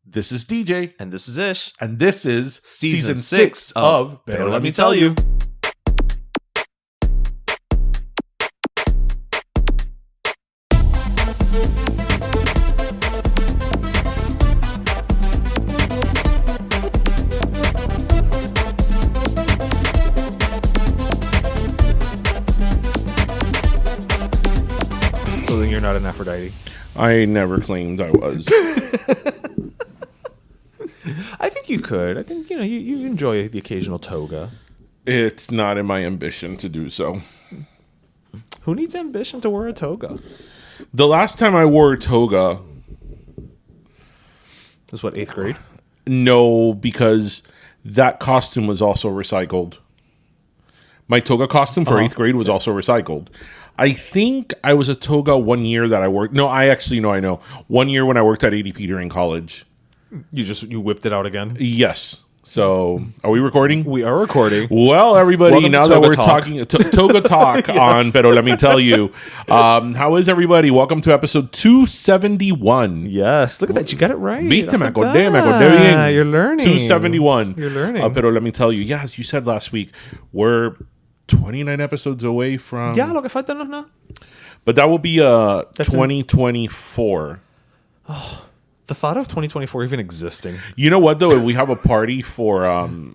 This is DJ. And this is Ish. And this is Season 6 of Pero Let Me Tell You. So then you're not an Aphrodite. I never claimed I was. I think you could. I think, you enjoy the occasional toga. It's not in my ambition to do so. Who needs ambition to wear a toga? The last time I wore a toga... Was what, 8th grade? No, because that costume was also recycled. My toga costume for 8th grade was also recycled. I think I was a toga 1 year that I worked. No, I know. 1 year when I worked at ADP during college. You whipped it out again? Yes. So, are we recording? We are recording. Well, everybody, Welcome now to that Toga we're Talk. talking Toga Talk Yes. on Pero Let Me Tell You. How is everybody? Welcome to episode 271. Yes. Look at that. You got it right. Viste, me Look acordé at bien. that. You're learning. 271. You're learning. Pero Let Me Tell You. Yes, you said last week, we're 29 episodes away from... Ya, lo que falta no es nada. But that will be 2024. The thought of 2024 even existing. You know what, though? If we have a party for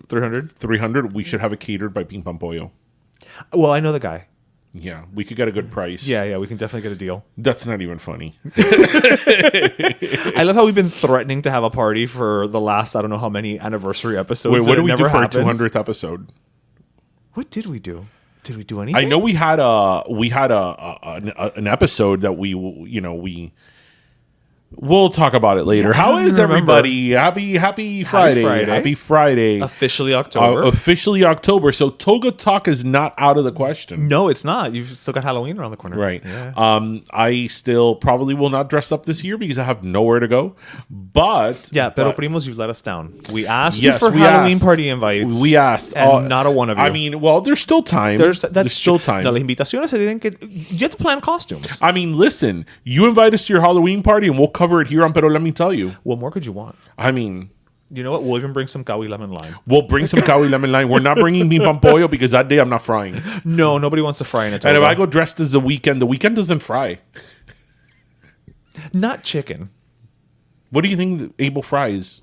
300? we should have it catered by Ping Pong Pollo. Well, I know the guy. Yeah, we could get a good price. Yeah, we can definitely get a deal. That's not even funny. I love how we've been threatening to have a party for the last, I don't know how many anniversary episodes. Wait, what did we do for our happens. 200th episode? What did we do? Did we do anything? I know we had an episode that we'll talk about it later. Yeah, How I is remember. everybody? Happy Friday. Happy Friday. Officially October. Officially October. So Toga Talk is not out of the question. No, it's not. You've still got Halloween around the corner. Right. Yeah. I still probably will not dress up this year because I have nowhere to go. But Yeah, pero primos, you've let us down. We asked Yes, you for we Halloween asked. party invites. We asked. And not a one of you. I mean, well, there's still time. There's still time. No, las invitaciones se tienen que... You have to plan costumes. I mean, listen, you invite us to your Halloween party and we'll cover it here on Pero Let Me Tell You. What more could you want? I mean, You know what? We'll even bring some kawi lemon lime. we'll bring some kawi lemon lime. We're not bringing Ping Pong Pollo because that day I'm not frying. No, nobody wants to fry in a toga. And if I go dressed as the weekend doesn't fry. Not chicken. What do you think Abel fries?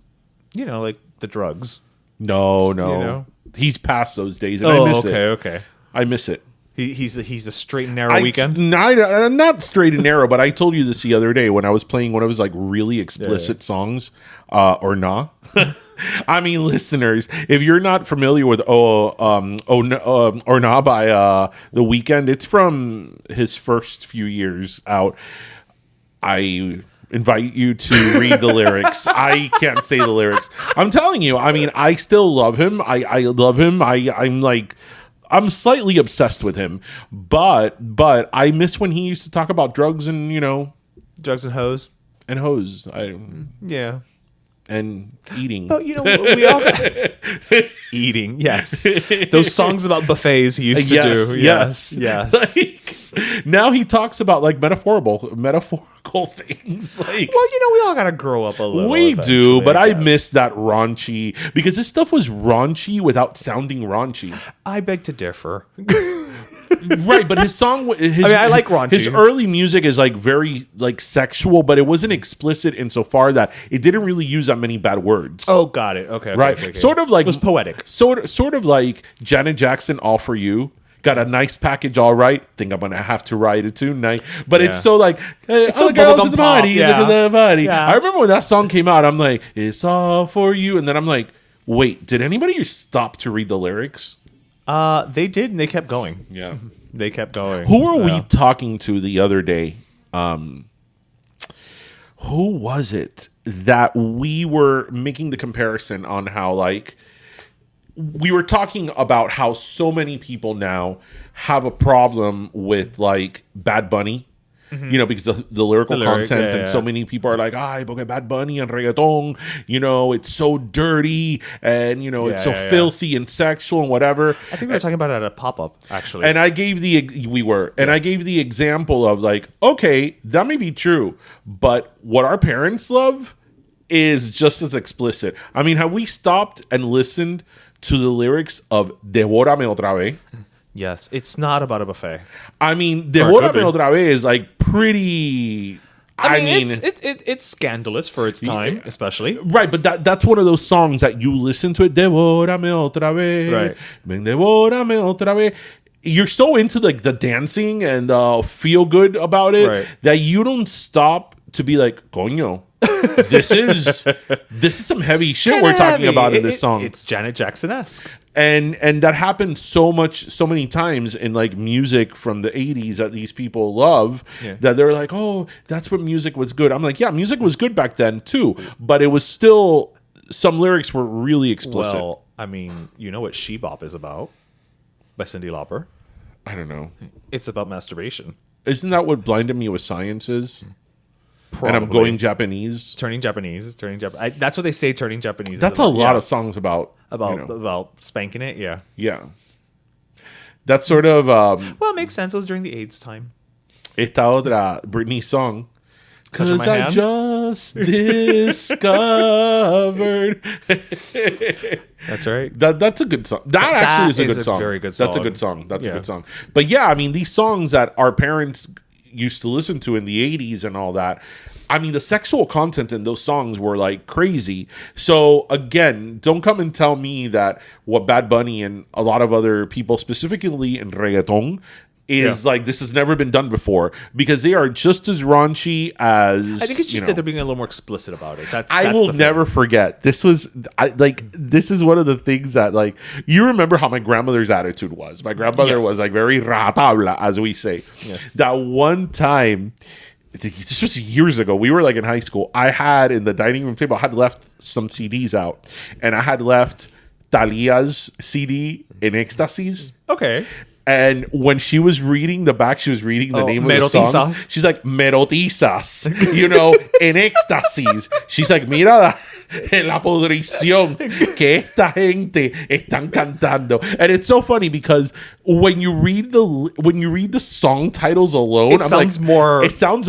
Like the drugs. No. You know? He's past those days and I miss it. okay. I miss it. He's a straight and narrow weekend. Not straight and narrow, but I told you this the other day when I was playing one of his like really explicit songs, or nah. I mean, listeners, if you're not familiar with or nah by The Weeknd, it's from his first few years out. I invite you to read the lyrics. I can't say the lyrics. I'm telling you. I mean, I still love him. I love him. I'm slightly obsessed with him, but I miss when he used to talk about drugs and Drugs and hoes. and hoes Yeah. and eating. But we all got eating. Yes. Those songs about buffets he used to do. Yes. Like, now he talks about like metaphorical things. Like, Well, we all gotta grow up a little. we do, but I guess. miss that raunchy because this stuff was raunchy without sounding raunchy. I beg to differ. Right, but his song, I like raunchy. His early music is like very like sexual, but it wasn't explicit insofar that it didn't really use that many bad words. Oh, got it. Okay. right, okay. sort of like It was poetic. Sort of like Janet Jackson, "All for You." Got a nice package, all right. Think I'm gonna have to ride it tonight, but Yeah. it's so like It's all so the girls bubblegum at the pop, party, yeah. look at the party. Yeah. I remember when that song came out. I'm like, "It's all for you," and then I'm like, "Wait, did anybody stop to read the lyrics?" They did, and they kept going. Yeah. They kept going. Who were we Yeah. talking to the other day? Who was it that we were making the comparison on how like we were talking about how so many people now have a problem with like Bad Bunny. Because the lyrical content and so many people are like, ay, porque Bad Bunny and reggaeton, it's so dirty and, it's so filthy and sexual and whatever. I think we were talking about it at a pop-up, actually. And I gave the example of like, okay, that may be true, but what our parents love is just as explicit. I mean, have we stopped and listened to the lyrics of Devórame otra vez? Yes, it's not about a buffet. I mean, Devórame otra vez is like pretty. I mean it's scandalous for its time, especially. Right, but that's one of those songs that you listen to it. Devórame otra vez. Right. Ven, devórame otra vez. You're so into like the dancing and feel good about it Right. that you don't stop to be like, coño, this is some heavy shit we're talking about in this song. It's Janet Jackson-esque. And that happened so many times in like music from the 80s that these people love, that they're like, oh, that's what music was good. I'm like, yeah, music was good back then too, but it was still, some lyrics were really explicit. Well, I mean, you know what She Bop is about by Cyndi Lauper? I don't know. It's about masturbation. Isn't that what Blinded Me with Science is? Probably. And I'm going Japanese. Turning Japanese. That's what they say. Turning Japanese. That's a lot of songs about spanking it. Yeah. Yeah. That's sort of Well, it makes sense. It was during the AIDS time. esta otra Britney song. Touching Because my I hand? just discovered. That's right. That's a good song. That actually is a good song. Very good That's a song. good song. That's a Yeah. good song. But yeah, I mean, these songs that our parents used to listen to in the 80s and all that, I mean, the sexual content in those songs were like crazy. So again, don't come and tell me that what Bad Bunny and a lot of other people, specifically in reggaeton, is like this has never been done before, because they are just as raunchy as. I think it's just that they're being a little more explicit about it. I will never forget. This is one of the things that, like, you remember how my grandmother's attitude was. My grandmother was like very ratabla, as we say. Yes. That one time, this was years ago. We were like in high school. I had in the dining room table, I had left some CDs out, and I had left Talia's CD in Ecstasies. Okay. And when she was reading the back, she was reading the name of the songs. Merotizas. She's like, Merotizas, en éxtasis. She's like, mira la podrición que esta gente están cantando. And it's so funny because when you read the song titles alone, it sounds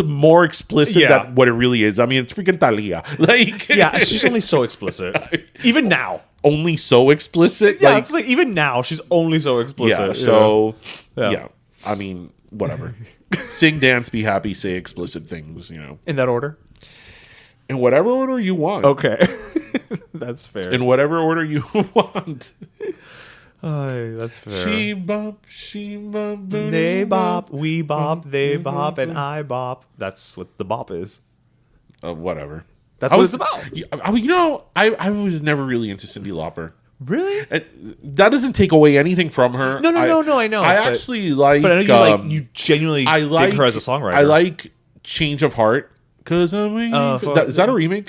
more explicit than what it really is. I mean, it's freaking Thalia. Like, yeah, she's only so explicit. Even now. Only so explicit? Yeah, it's like even now she's only so explicit. Yeah, so yeah. I mean, whatever. Sing, dance, be happy, say explicit things, In that order? In whatever order you want. Okay. That's fair. In whatever order you want. That's fair. She bop. They bop, we bop, they bop, and I bop. That's what the bop is. Whatever. That's what it's about. I was never really into Cyndi Lauper. Really? That doesn't take away anything from her. No, I know. I actually like. But I know you genuinely dig her as a songwriter. I like Change of Heart. Because is that a remake?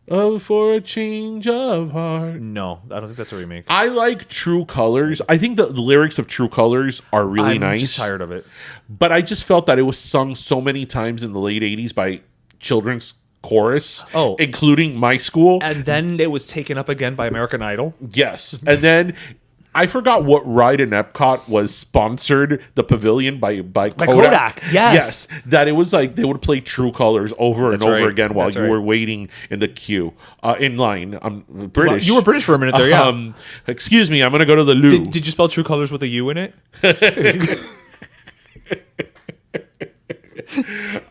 For a change of heart. No, I don't think that's a remake. I like True Colors. I think the lyrics of True Colors are really nice. I'm just tired of it. But I just felt that it was sung so many times in the late 80s by children's chorus, including my school. And then it was taken up again by American Idol. Yes. And then I forgot what ride in Epcot was sponsored the pavilion by Kodak. Yes. That it was like they would play True Colors over and over again while you were waiting in the queue, in line. I'm British. Well, you were British for a minute there, yeah. Excuse me, I'm going to go to the loo. Did you spell True Colors with a U in it?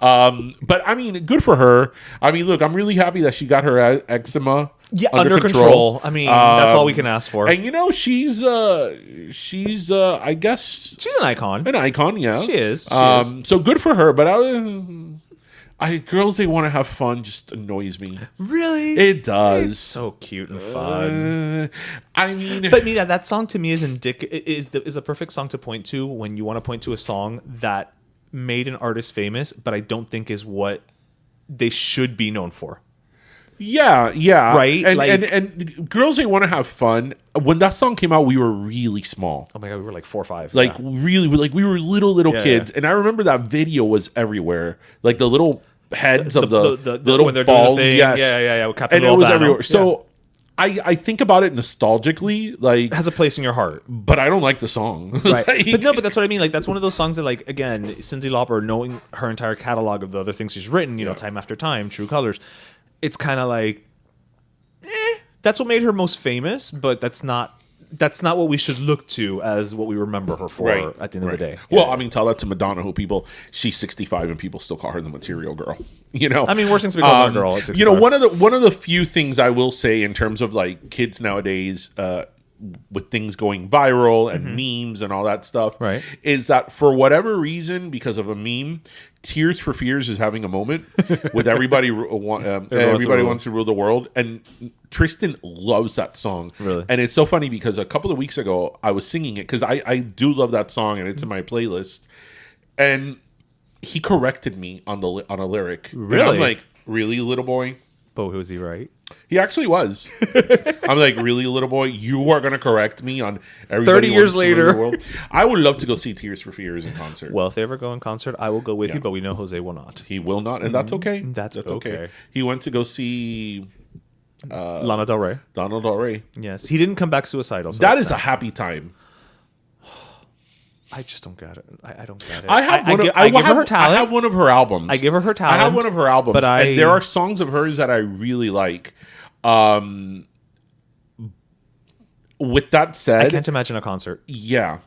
But I mean, good for her. I mean, look, I'm really happy that she got her eczema under control. I mean, that's all we can ask for. And she's I guess she's an icon. An icon, yeah. She is. So good for her. But girls, they want to have fun, just annoys me. Really? It does. It's so cute and fun. I mean, but that song to me is a perfect song to point to when you want to point to a song that made an artist famous, but I don't think is what they should be known for. Yeah. Right? And girls, they want to have fun. When that song came out, we were really small. Oh my God, we were like 4 or 5. Really, we were little kids. And I remember that video was everywhere. Like the little heads of the little when they're balls. Doing the thing. Yes. Yeah. And it was everywhere. So I think about it nostalgically, like it has a place in your heart, but I don't like the song. Right. But that's what I mean. Like that's one of those songs that, like, again, Cyndi Lauper, knowing her entire catalog of the other things she's written, Time After Time, True Colors, it's kind of like, that's what made her most famous, but that's not what we should look to as what we remember her for at the end of the day. Well, I mean, tell that to Madonna, who she's 65 and people still call her the material girl. You know, I mean, worse things to be called a girl at 65. You know, one of the few things I will say in terms of like kids nowadays, with things going viral and memes and all that stuff, right, is that for whatever reason, because of a meme, Tears for Fears is having a moment with everybody. Everybody wants to rule the world, and Tristan loves that song. Really, and it's so funny because a couple of weeks ago I was singing it because I do love that song and it's in my playlist, and he corrected me on a lyric. Really, and I'm like, really, little boy? But was he right? He actually was. I'm like, really, little boy? You are going to correct me on everybody 30 years later. I would love to go see Tears for Fears in concert. Well, if they ever go in concert, I will go with you, but we know Jose will not. He will not, and that's okay. That's okay. He went to go see Lana Del Rey. Lana Del Rey. Yes. He didn't come back suicidal. So that is nice. A happy time. I just don't get it. I don't get it. I give her her talent. I have one of her albums. I give her her talent. I have one of her albums. But and there are songs of hers that I really like. With that said, I can't imagine a concert. Yeah.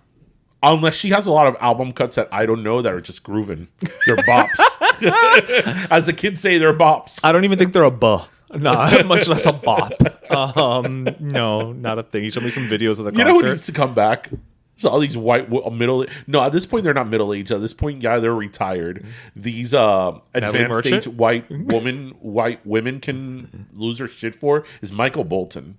Unless she has a lot of album cuts that I don't know that are just grooving. They're bops. As the kids say, they're bops. I don't even think they're a buh. No, much less a bop. No, not a thing. You showed me some videos of the concert. You know who needs to come back? So all these white no, at this point they're not middle aged. At this point, yeah, they're retired. These advanced age white women can lose their shit for is Michael Bolton.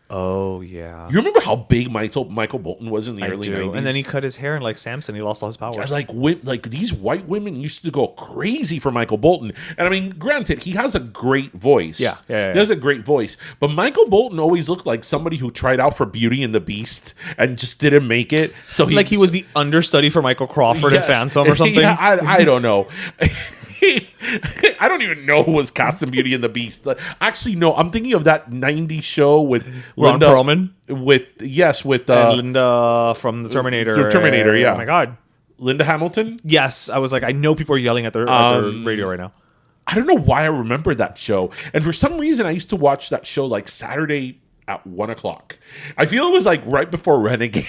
Oh yeah, you remember how big Michael Bolton was in the early 90s? And then he cut his hair, and like Samson, he lost all his powers. Like these white women used to go crazy for Michael Bolton. And I mean, granted, he has a great voice. Yeah. He has a great voice. But Michael Bolton always looked like somebody who tried out for Beauty and the Beast and just didn't make it. So he was the understudy for Michael Crawford in Phantom or something. Yeah, I don't know. I don't even know who was cast in Beauty and the Beast. Actually, no, I'm thinking of that 90s show with Ron Perlman. With and Linda from the Terminator. The Terminator, yeah. Oh my God. Linda Hamilton? Yes. I was like, I know people are yelling at their radio right now. I don't know why I remember that show. And for some reason, I used to watch that show like Saturday at 1 o'clock. I feel it was like right before Renegade.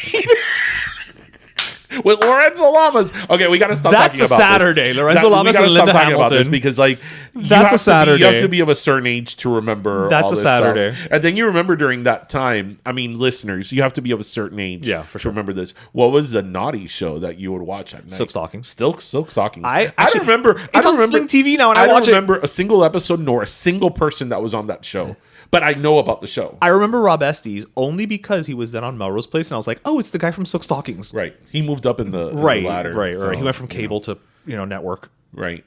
With Lorenzo Lamas. Okay, we got to stop talking about Saturday. This. Lorenzo Lamas and Linda Hamilton. About this because like that's a Saturday. You have to be of a certain age to remember. That's all this a Saturday. Stuff. And then you remember during that time. I mean, listeners, you have to be of a certain age. Yeah, for sure. To remember this. What was the naughty show that you would watch at night? Silk Stockings. Silk Stockings. I don't remember. It's on Sling TV now, and I watch it. don't remember a single episode nor a single person that was on that show. But I know about the show. I remember Rob Estes only because he was then on Melrose Place, and I was like, "Oh, it's the guy from Silk Stockings." Right. He moved up in the ladder. Right. He went from cable to network. Right.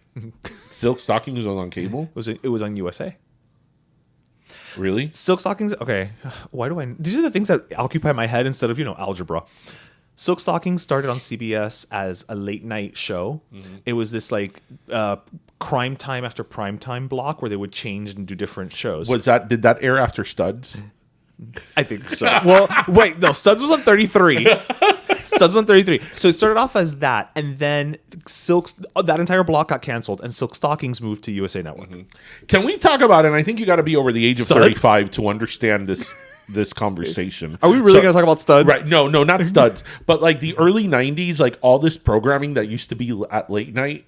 Silk Stockings was on cable. It was on USA. Really? Silk Stockings. Okay. Why do I? These are the things that occupy my head instead of algebra. Silk Stockings started on CBS as a late night show. Mm-hmm. It was this like crime time after prime time block where they would change and do different shows. Did that air after Studs? I think so. Well, wait, no, Studs was on 33. Studs was on 33. So it started off as that, and then that entire block got canceled, and Silk Stockings moved to USA Network. Mm-hmm. Can we talk about it? And I think you got to be over the age of 35 to understand this conversation. Are we really going to talk about Studs? Right. No, not Studs. But like the early 90s, like all this programming that used to be at late night.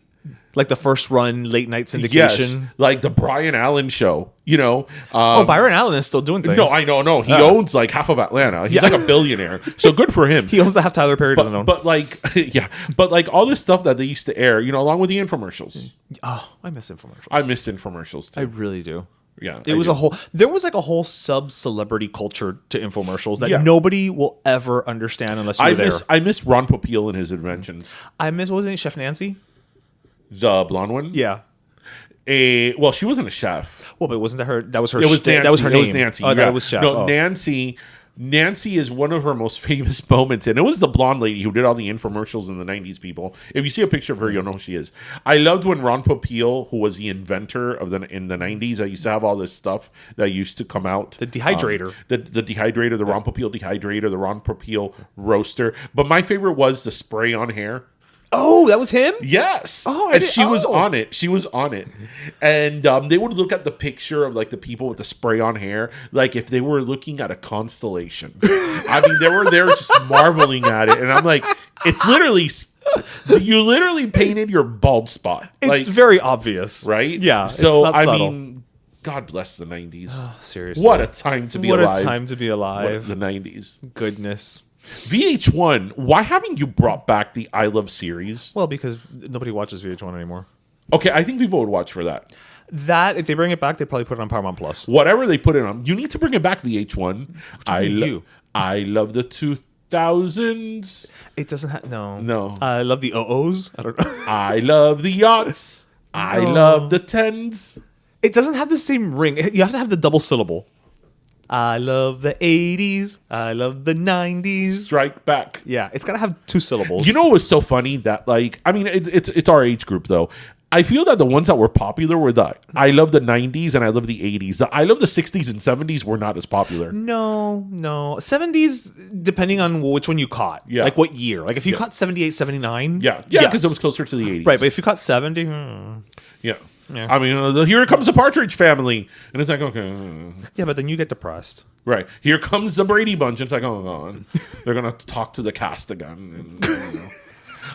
Like the first run late night syndication. Yes, like the Brian Allen show, Byron Allen is still doing things. No, I know. He owns like half of Atlanta. He's like a billionaire. So good for him. He owns the half Tyler Perry doesn't own. But like, yeah. But like all this stuff that they used to air, along with the infomercials. Oh, I miss infomercials. I miss infomercials too. I really do. Yeah. There was a whole sub-celebrity culture to infomercials that nobody will ever understand unless you're there. I miss Ron Popeil and his inventions. What was it, Chef Nancy? The blonde one? Yeah. Well, she wasn't a chef. Well, but wasn't that her? That was her. It was Nancy. That was her name. It was Nancy. Oh, that was chef. No, Nancy. Nancy is one of her most famous moments, and it was the blonde lady who did all the infomercials in the 90s, people. If you see a picture of her, you'll know who she is. I loved when Ron Popeil, who was the inventor in the 90s, I used to have all this stuff that used to come out. The dehydrator. The dehydrator, the Ron Popeil dehydrator, the Ron Popeil roaster. But my favorite was the spray on hair. Oh, that was him? Yes. Oh, and she was on it. She was on it. And they would look at the picture of like the people with the spray on hair, like if they were looking at a constellation. I mean, they were there just marveling at it. And I'm like, it's literally, you literally painted your bald spot. It's like, very obvious. right? Yeah. So, it's not I subtle. mean, God bless the 90s. Oh, seriously. What a time to be alive. What a time to be alive. The 90s. Goodness. VH1, why haven't you brought back the I Love series? Well, because nobody watches VH1 anymore. Okay, I think people would watch for that. That, if they bring it back, they probably put it on Paramount Plus. Whatever they put it on, you need to bring it back, VH1. I love the 2000s. It doesn't have, no. No. I love the OOs. I don't know. I love the yachts. I love the tens. It doesn't have the same ring. You have to have the double syllable. I love the 80s. I love the 90s. Strike back. Yeah, it's got to have two syllables. You know what was so funny? That, like, I mean, it's our age group, though. I feel that the ones that were popular were the I love the 90s and I love the 80s. The I love the 60s and 70s were not as popular. No. 70s, depending on which one you caught. Yeah. Like what year. Like if you caught 78, 79. Yeah, yes. because it was closer to the 80s. Right, but if you caught 70, Yeah. Yeah. I mean, here comes the Partridge Family. And it's like, okay. yeah, but then you get depressed. Right. Here comes the Brady Bunch. And it's like, oh, God. They're going to talk to the cast again. And, you know.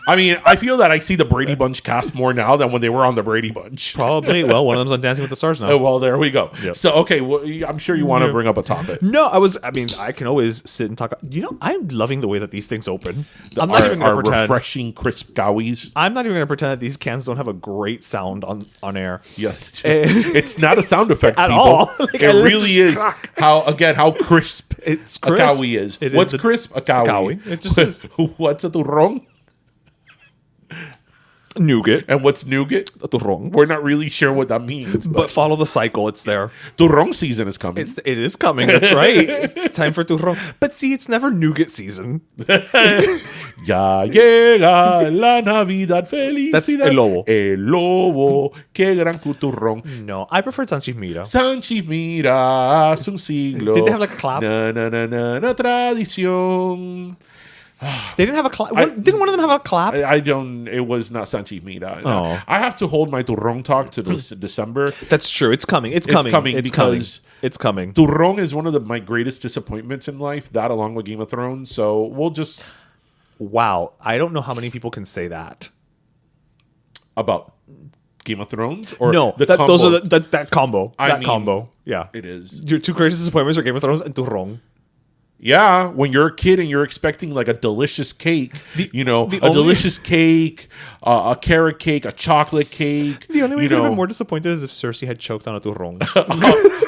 I mean, I feel that I see the Brady Bunch cast more now than when they were on the Brady Bunch. Probably. Well, one of them's on Dancing with the Stars now. Oh, well, there we go. Yep. So, okay, well, I'm sure you want to bring up a topic. No, I can always sit and talk. You know, I'm loving the way that these things open. I'm not even going Our to pretend. refreshing, crisp gowies. I'm not even going to pretend that these cans don't have a great sound on air. Yeah. It's not a sound effect, At people. all. Like, it really is how crisp It's a crisp. gowie is. It What's is crisp? A gowie. gowie. It just is. What's a turrón? Nougat. And what's nougat? A turrón. We're not really sure what that means. But follow the cycle. It's there. Turrón season is coming. It is coming. That's right. It's time for turrón. But see, it's never nougat season. Ya llega la Navidad felicidad. That's El Lobo. El Lobo, qué gran turrón. No, I preferred Sanchis Mira. Sanchi mira, hace un siglo. Did they have like a clap? Na tradición. They didn't have a clap. Didn't one of them have a clap? I don't. It was not Sanchi Mira. Oh. I have to hold my turrón talk to December. That's true. It's coming. It's coming. It's coming. It's coming. Turrón is one of my greatest disappointments in life. That along with Game of Thrones. So we'll just Wow. I don't know how many people can say that. about Game of Thrones or No, the those combo? are that combo. I That mean, combo. Yeah. It is. Your two greatest disappointments are Game of Thrones and turrón. Yeah, when you're a kid and you're expecting like a delicious cake, delicious cake, a carrot cake, a chocolate cake. The only way you could have been more disappointed is if Cersei had choked on a turrón.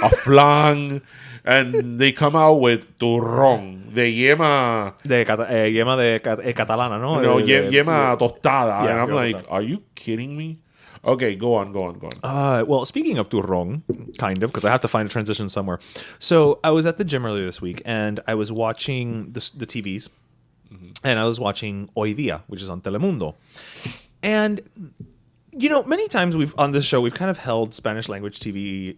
a flan, and they come out with turrón de yema, Yema de catalana, no? yema tostada, Yeah, and I'm yema like, tostada. are you kidding me? Okay, go on. Well, speaking of turrón, kind of, because I have to find a transition somewhere. So I was at the gym earlier this week, and I was watching the TVs, and I was watching Hoy Día, which is on Telemundo. And, you know, many times on this show, we've kind of held Spanish language TV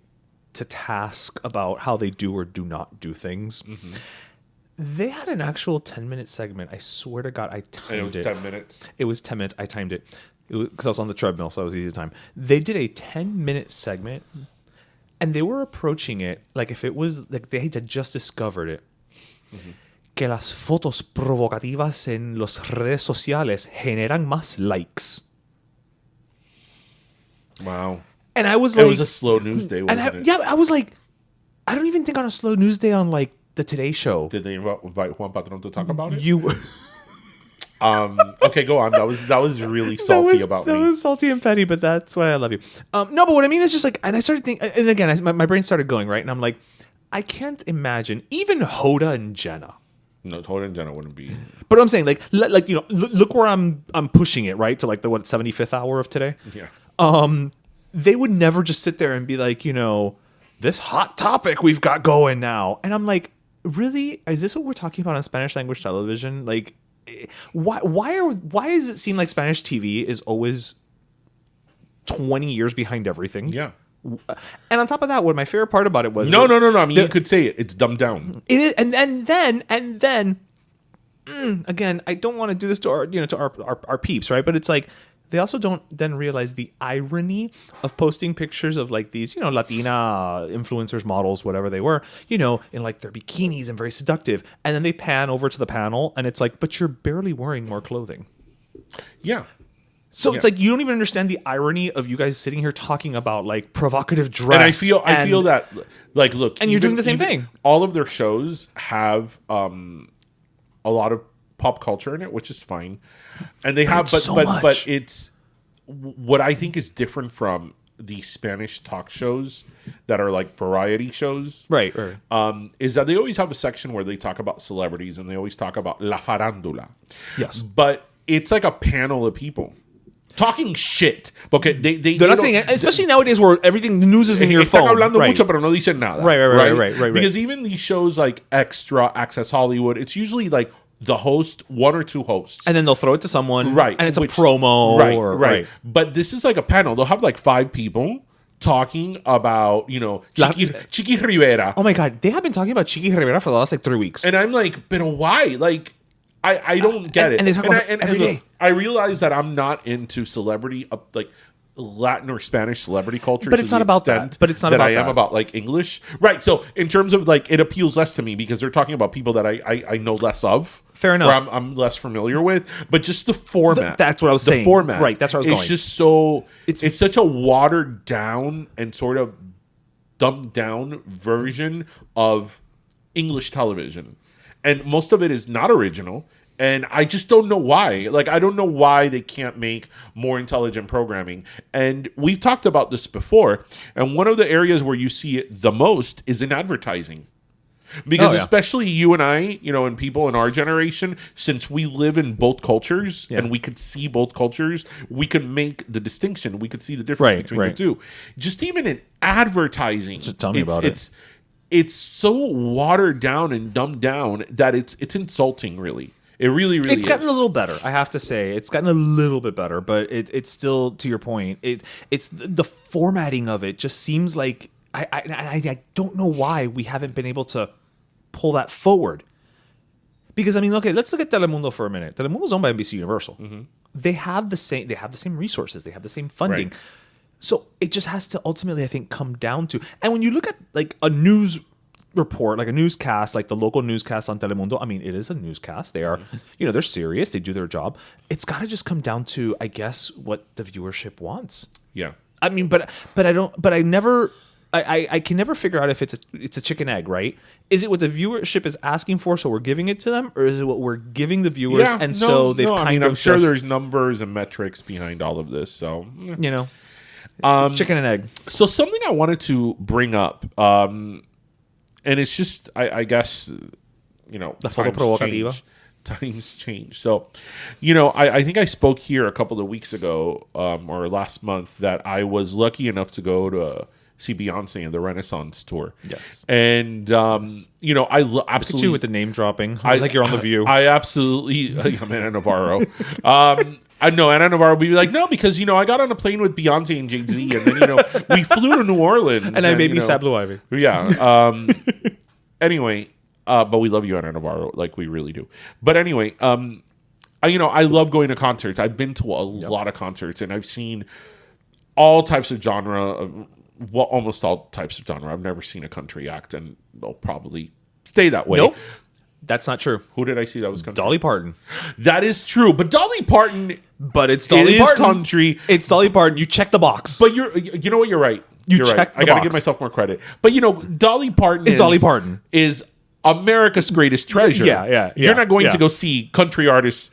to task about how they do or do not do things. Mm-hmm. They had an actual 10-minute segment. I swear to God, I timed it. And it was 10 minutes. It was 10 minutes. I timed it. Because I was on the treadmill, so it was easy to time. They did a 10-minute segment, and they were approaching it like if it was like they had just discovered it. Mm-hmm. Que las fotos provocativas en las redes sociales generan más likes. Wow. And I was It like, was a slow news day, wasn't it? Yeah, I was like, I don't even think on a slow news day on like the Today Show. Did they invite Juan Patron to talk about it? You. Okay, go on. That was really salty about me. That was salty and petty, but that's why I love you. No, but what I mean is just like, and I started thinking, and again, my brain started going, right? And I'm like, I can't imagine even Hoda and Jenna. No, Hoda and Jenna wouldn't be. But I'm saying, like you know, look where I'm pushing it, right? To like the 75th hour of today. Yeah. They would never just sit there and be like, you know, this hot topic we've got going now. And I'm like, really? Is this what we're talking about on Spanish language television? Like, why does it seem like Spanish TV is always 20 years behind everything? Yeah. And on top of that, what my favorite part about it was No. I mean, you could say it. It's dumbed down. it is, and then again, I don't want to do this to our, to our peeps, right? But it's like, they also don't then realize the irony of posting pictures of like these, Latina influencers, models, whatever they were, in like their bikinis and very seductive. And then they pan over to the panel and it's like, but you're barely wearing more clothing. Yeah. So it's like, you don't even understand the irony of you guys sitting here talking about like provocative dress. And I feel that, like, look, and you're doing the same thing. All of their shows have a lot of pop culture in it, which is fine. And they have, but it's what I think is different from the Spanish talk shows that are like variety shows, right? Is that they always have a section where they talk about celebrities and they always talk about la farándula. Yes, but it's like a panel of people talking shit. Okay, they're not saying it, especially nowadays where everything, the news is in your phone. Hablando mucho, pero no dicen nada. Right. Because even these shows like Extra, Access Hollywood, it's usually like the host, one or two hosts. And then they'll throw it to someone. Right. And it's a promo. Right. But this is like a panel. They'll have like 5 people talking about, Chiqui Rivera. Oh my God. They have been talking about Chiqui Rivera for the last like 3 weeks. And I'm like, but why? Like, I don't get it. And they talk about it every day. I realize that I'm not into celebrity, like Latin or Spanish celebrity culture, but it's not about that. But it's not about I am about like English, right? So in terms of like, it appeals less to me because they're talking about people that I know less of. Fair enough. Or I'm less familiar with, but just the format. That's what I was saying. The format, right? That's where I was going. It's just so it's such a watered down and sort of dumbed down version of English television, and most of it is not original. And I just don't know why. Like, I don't know why they can't make more intelligent programming. And we've talked about this before. And one of the areas where you see it the most is in advertising. Because especially you and I, and people in our generation, since we live in both cultures and we could see both cultures, we could make the distinction. We could see the difference between the two. Just even in advertising. Just tell me about it. It's so watered down and dumbed down that it's insulting, really. It really it's gotten a little better, I have to say. It's gotten a little bit better, but it's still, to your point, it's the formatting of it just seems like I don't know why we haven't been able to pull that forward. Because I mean, okay, let's look at Telemundo for a minute. Telemundo's owned by NBC Universal. Mm-hmm. They have the same resources, they have the same funding. Right. So it just has to ultimately, I think, come down to, and when you look at like a news report, like a newscast, like the local newscast on Telemundo, I mean, it is a newscast. They are, they're serious. They do their job. It's got to just come down to, I guess, what the viewership wants. Yeah. I mean, but I can never figure out if it's a chicken egg, right? Is it what the viewership is asking for, so we're giving it to them, or is it what we're giving the viewers, I'm sure there's numbers and metrics behind all of this, so chicken and egg. So something I wanted to bring up. And it's just, I guess, times change. So, I think I spoke here a couple of weeks ago or last month that I was lucky enough to go to see Beyonce in the Renaissance tour. Yes. And, I absolutely... Look at you with the name dropping. Like you're on The View. I absolutely... I'm Anna Navarro. I know Anna Navarro would be like, no, because, I got on a plane with Beyonce and Jay-Z, and then, we flew to New Orleans. And I made me Sad Blue Ivy. Yeah. Anyway, but we love you, Anna Navarro, like we really do. But anyway, I love going to concerts. I've been to a lot of concerts, and I've seen all types of genre, almost all types of genre. I've never seen a country act, and they'll probably stay that way. Nope. That's not true. Who did I see that was country? Dolly Parton. That is true. But Dolly Parton... But it's Dolly Parton. Country. It's Dolly Parton. You check the box. But you know what? You're right. You're right. I got to give myself more credit. But, Dolly Parton is America's greatest treasure. Yeah. You're not going to go see country artists.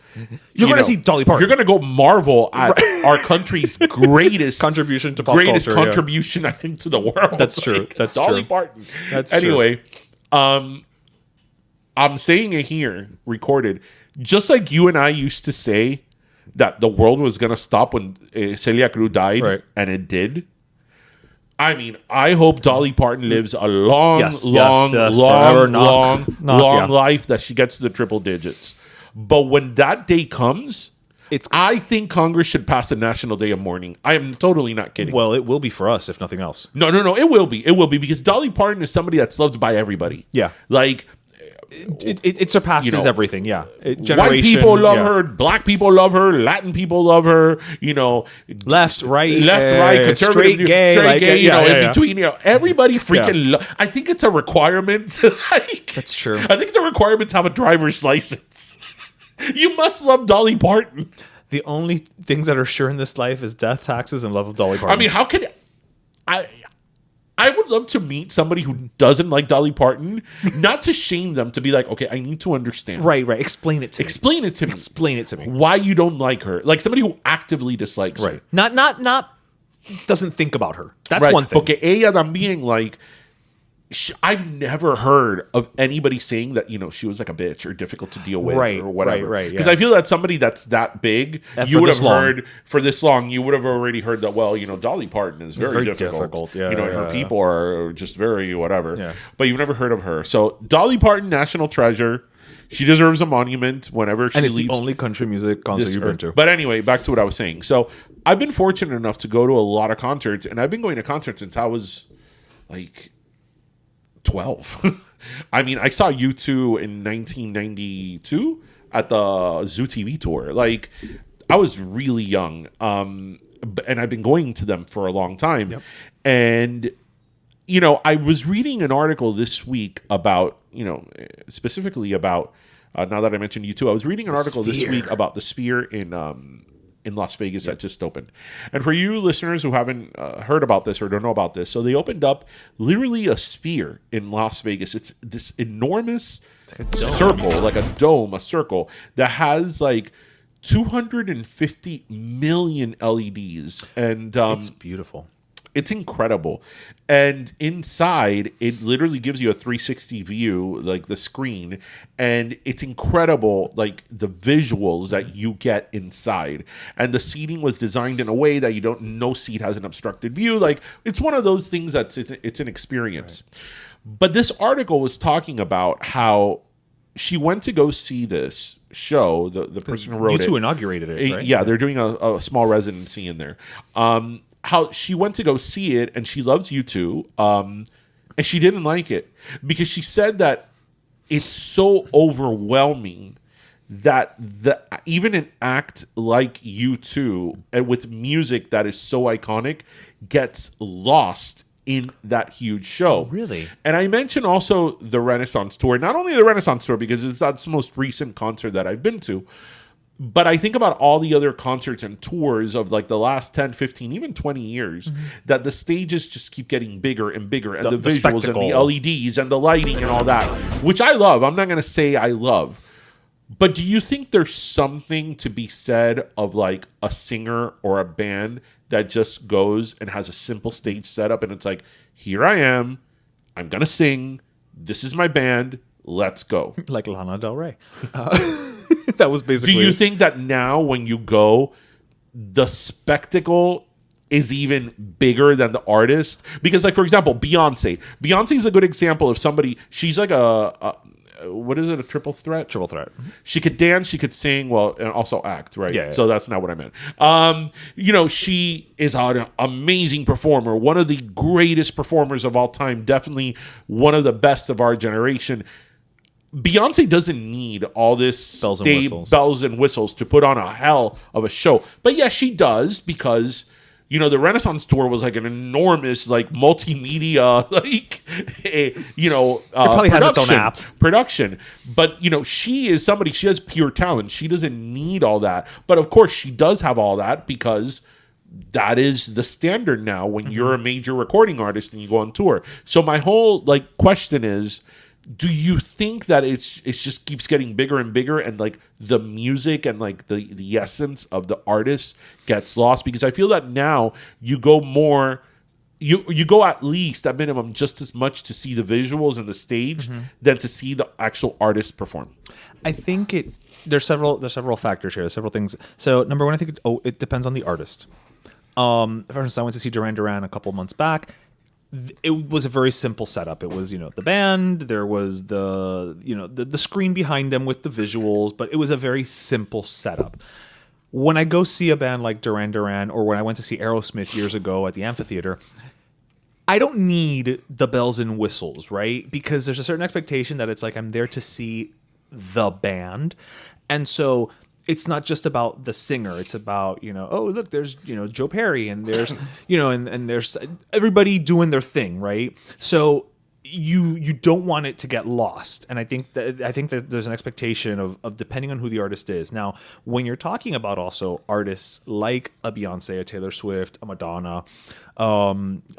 You're going to see Dolly Parton. You're going to go marvel at our country's greatest contribution to pop culture. Greatest contribution, I think, to the world. That's true. That's Dolly true. Parton. That's anyway, I'm saying it here, recorded, just like you and I used to say that the world was going to stop when Celia Cruz died, and it did. I mean, I hope Dolly Parton lives a long life, that she gets to the triple digits. But when that day comes, I think Congress should pass a national day of mourning. I am totally not kidding. Well, it will be for us, if nothing else. No. It will be. It will be, because Dolly Parton is somebody that's loved by everybody. Yeah. Like, it surpasses everything. Yeah, white people love her, black people love her, Latin people love her. Left, right, conservative, straight, gay, in between. Everybody freaking. I think it's a requirement. That's true. I think it's a requirement to have a driver's license. You must love Dolly Parton. The only things that are sure in this life is death, taxes, and love of Dolly Parton. I mean, how can I would love to meet somebody who doesn't like Dolly Parton, not to shame them, to be like, okay, I need to understand. Right. Explain it to me. Why you don't like her. Like somebody who actively dislikes her. Not doesn't think about her. That's one thing. Okay, ella también, like, I've never heard of anybody saying that, she was like a bitch or difficult to deal with or whatever. Right. Because I feel that somebody that's that big, you would have heard for this long, you would have already heard that, well, Dolly Parton is very difficult. Yeah, and her people are just very whatever. Yeah. But you've never heard of her. So Dolly Parton, national treasure. She deserves a monument whenever she leaves. And it's the only country music concert you've been to. But anyway, back to what I was saying. So I've been fortunate enough to go to a lot of concerts, and I've been going to concerts since I was like 12. I mean, I saw U2 in 1992 at the Zoo TV tour. Like, I was really young, and I've been going to them for a long time. Yep. And, I was reading an article this week about, specifically about, now that I mentioned U2, I was reading an article this week about the Sphere in Las Vegas that just opened. And for you listeners who haven't heard about this or don't know about this, so they opened up literally a Sphere in Las Vegas. It's this enormous circle, like a dome, a circle that has like 250 million LEDs. And it's beautiful. It's incredible. And inside, it literally gives you a 360 view, like the screen. And it's incredible, like the visuals that you get inside. And the seating was designed in a way that no seat has an obstructed view. Like, it's one of those things it's an experience. Right. But this article was talking about how she went to go see this show, the person who wrote it. U2 inaugurated it, right? Yeah, they're doing a small residency in there. How she went to go see it, and she loves U2, and she didn't like it because she said that it's so overwhelming that even an act like U2 and with music that is so iconic gets lost in that huge show. Really? And I mentioned also the Renaissance Tour, not only the Renaissance Tour because that's the most recent concert that I've been to, but I think about all the other concerts and tours of like the last 10, 15, even 20 years, that the stages just keep getting bigger and bigger, and the visuals spectacle. And the LEDs and the lighting and all that, which I love. I'm not going to say I love. But do you think there's something to be said of like a singer or a band that just goes and has a simple stage setup and it's like, here I am, I'm going to sing, this is my band, let's go. Like Lana Del Rey. That was basically. Do you think that now when you go, the spectacle is even bigger than the artist? Because, like, for example, Beyonce. Beyonce is a good example of somebody. She's like what is it? A triple threat? Triple threat. She could dance, she could sing, well, and also act, right? Yeah. So that's not what I meant. She is an amazing performer, one of the greatest performers of all time, definitely one of the best of our generation. Beyonce doesn't need all this bells and whistles to put on a hell of a show. But yeah, she does because, the Renaissance Tour was like an enormous, like multimedia, like, it probably has its own app. Production. But, she is somebody, she has pure talent. She doesn't need all that. But of course, she does have all that because that is the standard now when you're a major recording artist and you go on tour. So my whole question is, do you think that it's just keeps getting bigger and bigger and like the music and like the essence of the artist gets lost? Because I feel that now you go more, you go at least at minimum just as much to see the visuals and the stage than to see the actual artist perform. I think there's several factors here. There's several things. So number one, I think it depends on the artist. For instance, I went to see Duran Duran a couple months back. It was a very simple setup. It was, the band, there was the screen behind them with the visuals, but it was a very simple setup. When I go see a band like Duran Duran, or when I went to see Aerosmith years ago at the amphitheater, I don't need the bells and whistles, right? Because there's a certain expectation that it's like I'm there to see the band. And so it's not just about the singer. It's about, oh, look, there's, Joe Perry and there's, and there's everybody doing their thing, right? So you don't want it to get lost. And I think that there's an expectation of depending on who the artist is. Now, when you're talking about also artists like a Beyonce, a Taylor Swift, a Madonna, a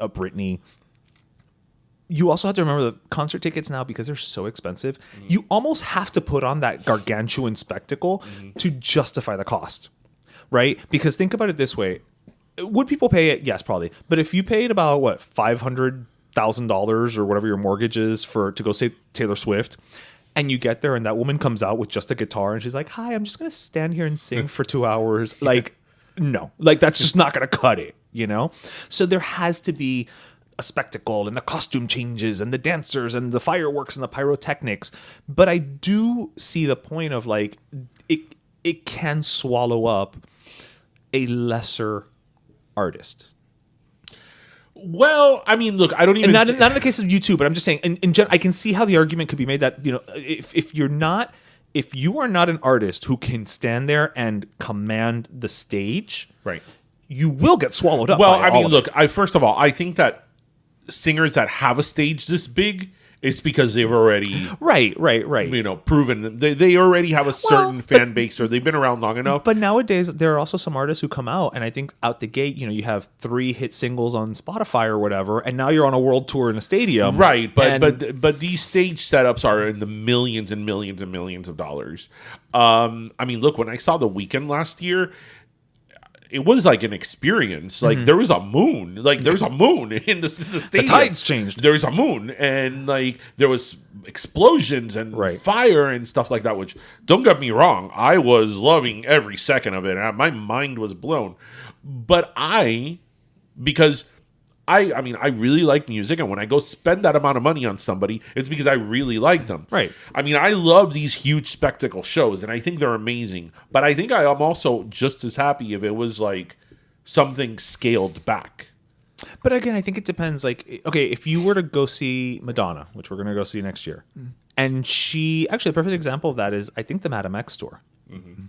Britney, you also have to remember the concert tickets now, because they're so expensive, you almost have to put on that gargantuan spectacle to justify the cost, right? Because think about it this way. Would people pay it? Yes, probably. But if you paid about, $500,000 or whatever your mortgage is to go see Taylor Swift, and you get there and that woman comes out with just a guitar and she's like, hi, I'm just going to stand here and sing for 2 hours. Like, no, like that's just not going to cut it, So there has to be a spectacle and the costume changes and the dancers and the fireworks and the pyrotechnics. But I do see the point of like, it can swallow up a lesser artist. Well, I mean, look, I don't even... And not in the case of U2, but I'm just saying, in general, I can see how the argument could be made that, if you are not an artist who can stand there and command the stage, right, you will get swallowed up. Well, I mean, look, first of all, I think that singers that have a stage this big, it's because they've already right proven they already have a certain fan base, or they've been around long enough. But nowadays there are also some artists who come out, and I think out the gate, you have 3 hit singles on Spotify or whatever, and now you're on a world tour in a stadium, right? But these stage setups are in the millions and millions and millions of dollars. I mean, look, when I saw The Weeknd last year, it was like an experience. Like there was a moon. Like there's a moon in the stadium. The tides changed. There's a moon, and like there was explosions and fire and stuff like that. Which, don't get me wrong, I was loving every second of it. And my mind was blown. But because I mean, I really like music, and when I go spend that amount of money on somebody, it's because I really like them. Right. I mean, I love these huge spectacle shows, and I think they're amazing. But I think I am also just as happy if it was like something scaled back. But again, I think it depends. Like, okay, if you were to go see Madonna, which we're going to go see next year, and actually, a perfect example of that is, I think, the Madame X tour. Mm-hmm.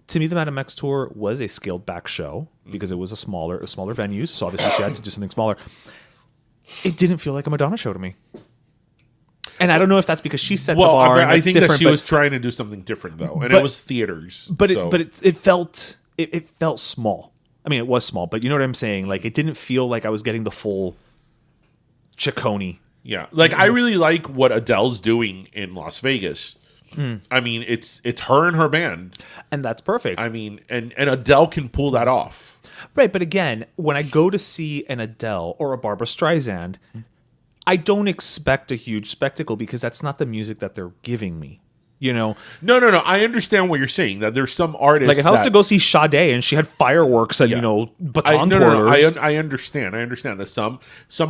To me, the Madame X tour was a scaled back show because it was a smaller venue. So obviously she had to do something smaller. It didn't feel like a Madonna show to me. And I don't know if that's because she set the bar. I think that she was trying to do something different though. And it was theaters. But it felt small. I mean, it was small, but you know what I'm saying? Like, it didn't feel like I was getting the full Ciccone. Yeah. Like, I really like what Adele's doing in Las Vegas. I mean, it's her and her band, and that's perfect. I mean, and Adele can pull that off, right? But again, when I go to see an Adele or a Barbra Streisand, I don't expect a huge spectacle because that's not the music that they're giving me. No. I understand what you're saying. That there's some artists like if I was to go see Sade and she had fireworks and baton twirlers. I understand. I understand that some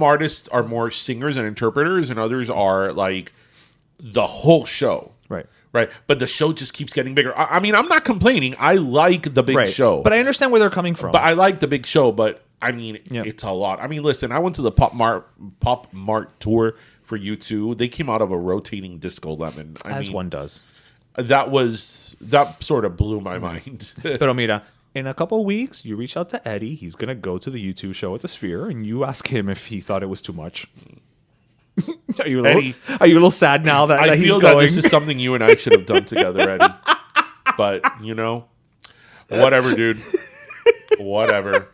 artists are more singers and interpreters, and others are like the whole show. Right, but the show just keeps getting bigger. I mean, I'm not complaining. I like the big show. But I understand where they're coming from. But I like the big show, but I mean, it's a lot. I mean, listen, I went to the Pop Mart tour for U2. They came out of a rotating Disco Lemon. As one does. That sort of blew my mind. Pero mira, in a couple of weeks, you reach out to Eddie. He's going to go to the U2 show at the Sphere, and you ask him if he thought it was too much. Are you a little sad now that I he's feel going? That this is something you and I should have done together, Eddie. But whatever, dude. Whatever.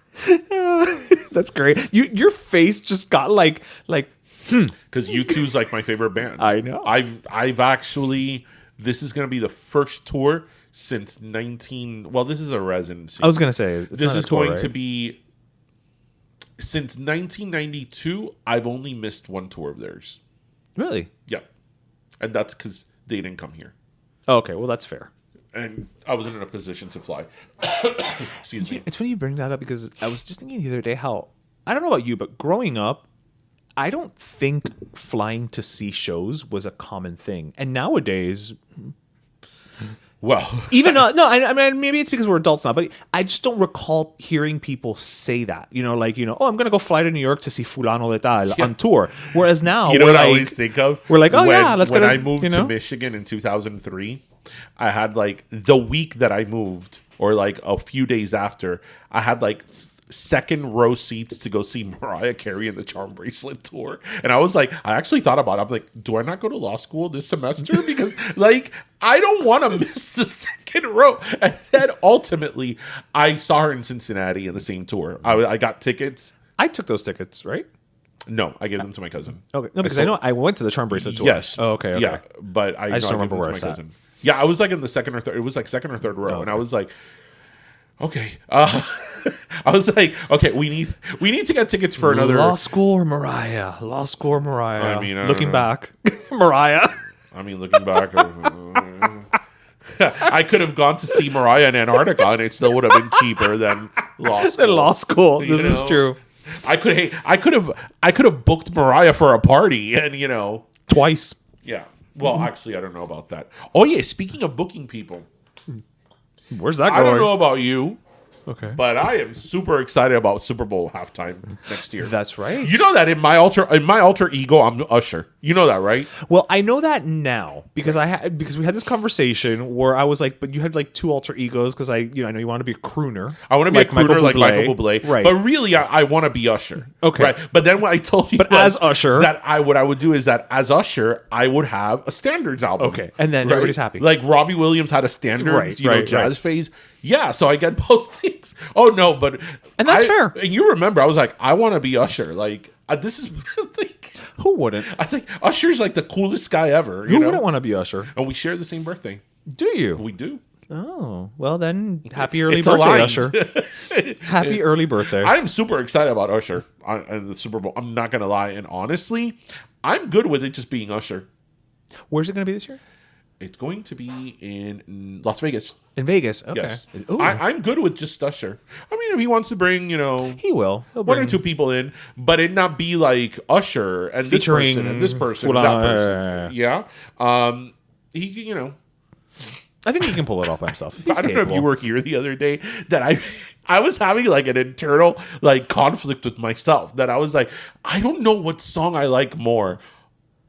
That's great. Your face just got like because U2's like my favorite band. I know. I've actually, this is going to be the first tour since this is a residency. I was going to say this is going to be. Since 1992, I've only missed one tour of theirs. Really? Yeah. And that's because they didn't come here. Oh, okay, well, that's fair. And I wasn't in a position to fly. Excuse me. It's funny you bring that up because I was just thinking the other day how, I don't know about you, but growing up, I don't think flying to see shows was a common thing. And nowadays, Well, Even no, I mean maybe it's because we're adults now, but I just don't recall hearing people say that. Oh, I'm gonna go fly to New York to see Fulano de Tal on tour. Whereas now you know we're what I like, always think of? we're like, oh yeah, let's when go. I moved to Michigan in 2003, I had like the week that I moved, or like a few days after, I had like second row seats to go see Mariah Carey in the Charm Bracelet tour. And I was like, I actually thought about it. I'm like, do I not go to law school this semester? Because like, I don't want to miss the second row. And then ultimately, I saw her in Cincinnati in the same tour. I got tickets. I took those tickets, right? No, I gave them to my cousin. Okay, no, because I know I went to the Charm Bracelet tour. Yes. Oh, okay. Yeah, but I just don't gave remember them to where my I sat. cousin. Yeah, I was like in the second or third. It was like second or third row, and I was like, okay. I was like, okay, we need to get tickets for another. Law school or Mariah? Law school or Mariah? I mean, I looking don't know. back, Mariah. I mean, looking back, I could have gone to see Mariah in Antarctica, and it still would have been cheaper than law school. In law school. You This is know? true. I could have booked Mariah for a party, and Twice. yeah. Well, actually, I don't know about that. Oh yeah, speaking of booking people, Where's that I going? don't know about you, Okay. but I am super excited about Super Bowl halftime next year. That's right. You know that in my alter ego, I'm Usher. You know that, right? Well, I know that now because because we had this conversation where I was like, but you had like two alter egos because I know you want to be a crooner. I want to be a crooner like Michael Bublé, right? But really, I want to be Usher. Okay. Right. But then when I told you, But as Usher, that what I would do is that as Usher, I would have a standards album. Okay. And then everybody's happy. Like Robbie Williams had a standards, Right, jazz right. phase. Yeah. So I get both things. Oh no, but And that's fair. And you remember, I was like, I want to be Usher. Like this is. who wouldn't? I think Usher's like the coolest guy ever. Who wouldn't want to be Usher? And we share the same birthday. Do you? We do. Oh, well then, happy early It's birthday, aligned. Usher. Happy early birthday. I'm super excited about Usher and the Super Bowl. I'm not gonna lie, and honestly, I'm good with it just being Usher. Where's it going to be this year? It's going to be in Las Vegas. In Vegas. Okay. Yes, Ooh, I'm good with just Usher. I mean, if he wants to bring, he will. He'll one or bring two people in, but it not be like Usher and Featuring this person and this person and Fulano, that person. Yeah. He, I think he can pull it off by himself. He's I don't know if capable. you were here the other day that I was having like an internal like conflict with myself that I was like, I don't know what song I like more.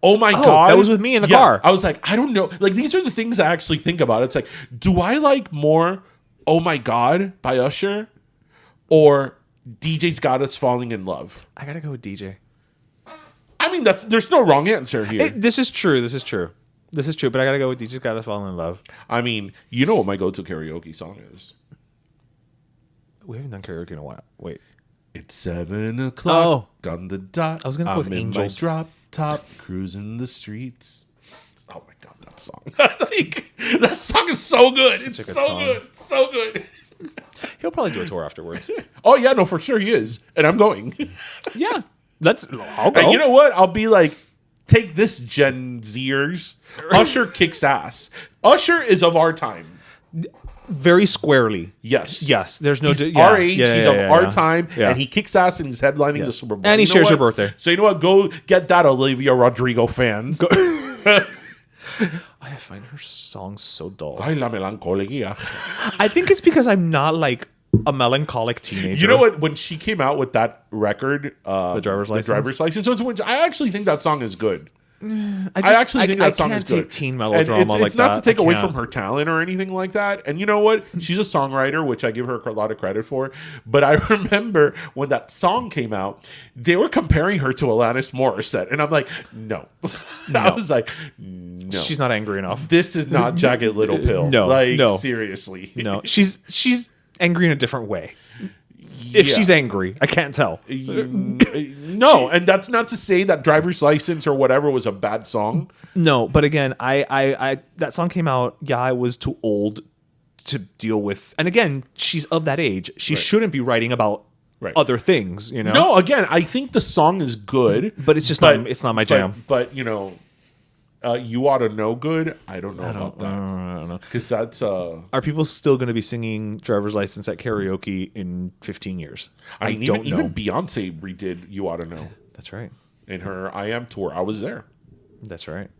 Oh my God. that was with me in the car. I was like, I don't know. Like these are the things I actually think about. It's like, do I like more Oh My God by Usher or DJ's Got Us Falling in Love? I gotta go with DJ. I mean, there's no wrong answer here. This is true. But I gotta go with DJ's Got Us Falling in Love. I mean, you know what my go-to karaoke song is. We haven't done karaoke in a while. Wait. It's 7:00 on the dot. I was gonna go with I'm in Angels. my drop top, cruising the streets. Oh my God, that song! Like, that song is so good. It's a good so song. good. It's so good. He'll probably do a tour afterwards. Oh yeah, no, for sure he is, and I'm going. Yeah. I'll go. And you know what? I'll be like, take this, Gen Zers. Usher kicks ass. Usher is of our time. Very squarely. Yes. Yes. There's no He's our age. He's of our time, Yeah. and he kicks ass and he's headlining the Super Bowl. And he You know shares your what? birthday. So you know what? Go get that, Olivia Rodrigo fans. I find her songs so dull. Ay, la melancolía. I think it's because I'm not like a melancholic teenager. You know what? When she came out with that record, The Driver's License? which I actually think that song is good. I actually think that song can't is good. take teen And melodrama it's like not that. to take I away can't. from her talent or anything like that. And you know what? She's a songwriter, which I give her a lot of credit for. But I remember when that song came out, they were comparing her to Alanis Morissette, and I'm like, no. I was like, no. She's not angry enough. This is not Jagged Little Pill. No, like no. seriously. No, she's angry in a different way. If Yeah. she's angry, I can't tell. No, and that's not to say that Driver's License or whatever was a bad song. No, but again, I that song came out. Yeah, I was too old to deal with. And again, she's of that age. She shouldn't be writing about Right. other things. You know. No, again, I think the song is good, but it's just not. It's not my jam. But You Ought to Know Good. I don't know about that I don't know. because that's. Are people still going to be singing "Driver's License" at karaoke in 15 years? I mean, don't know. even Beyonce redid "You Ought to Know" That's right. in her "I Am" tour. I was there. That's right.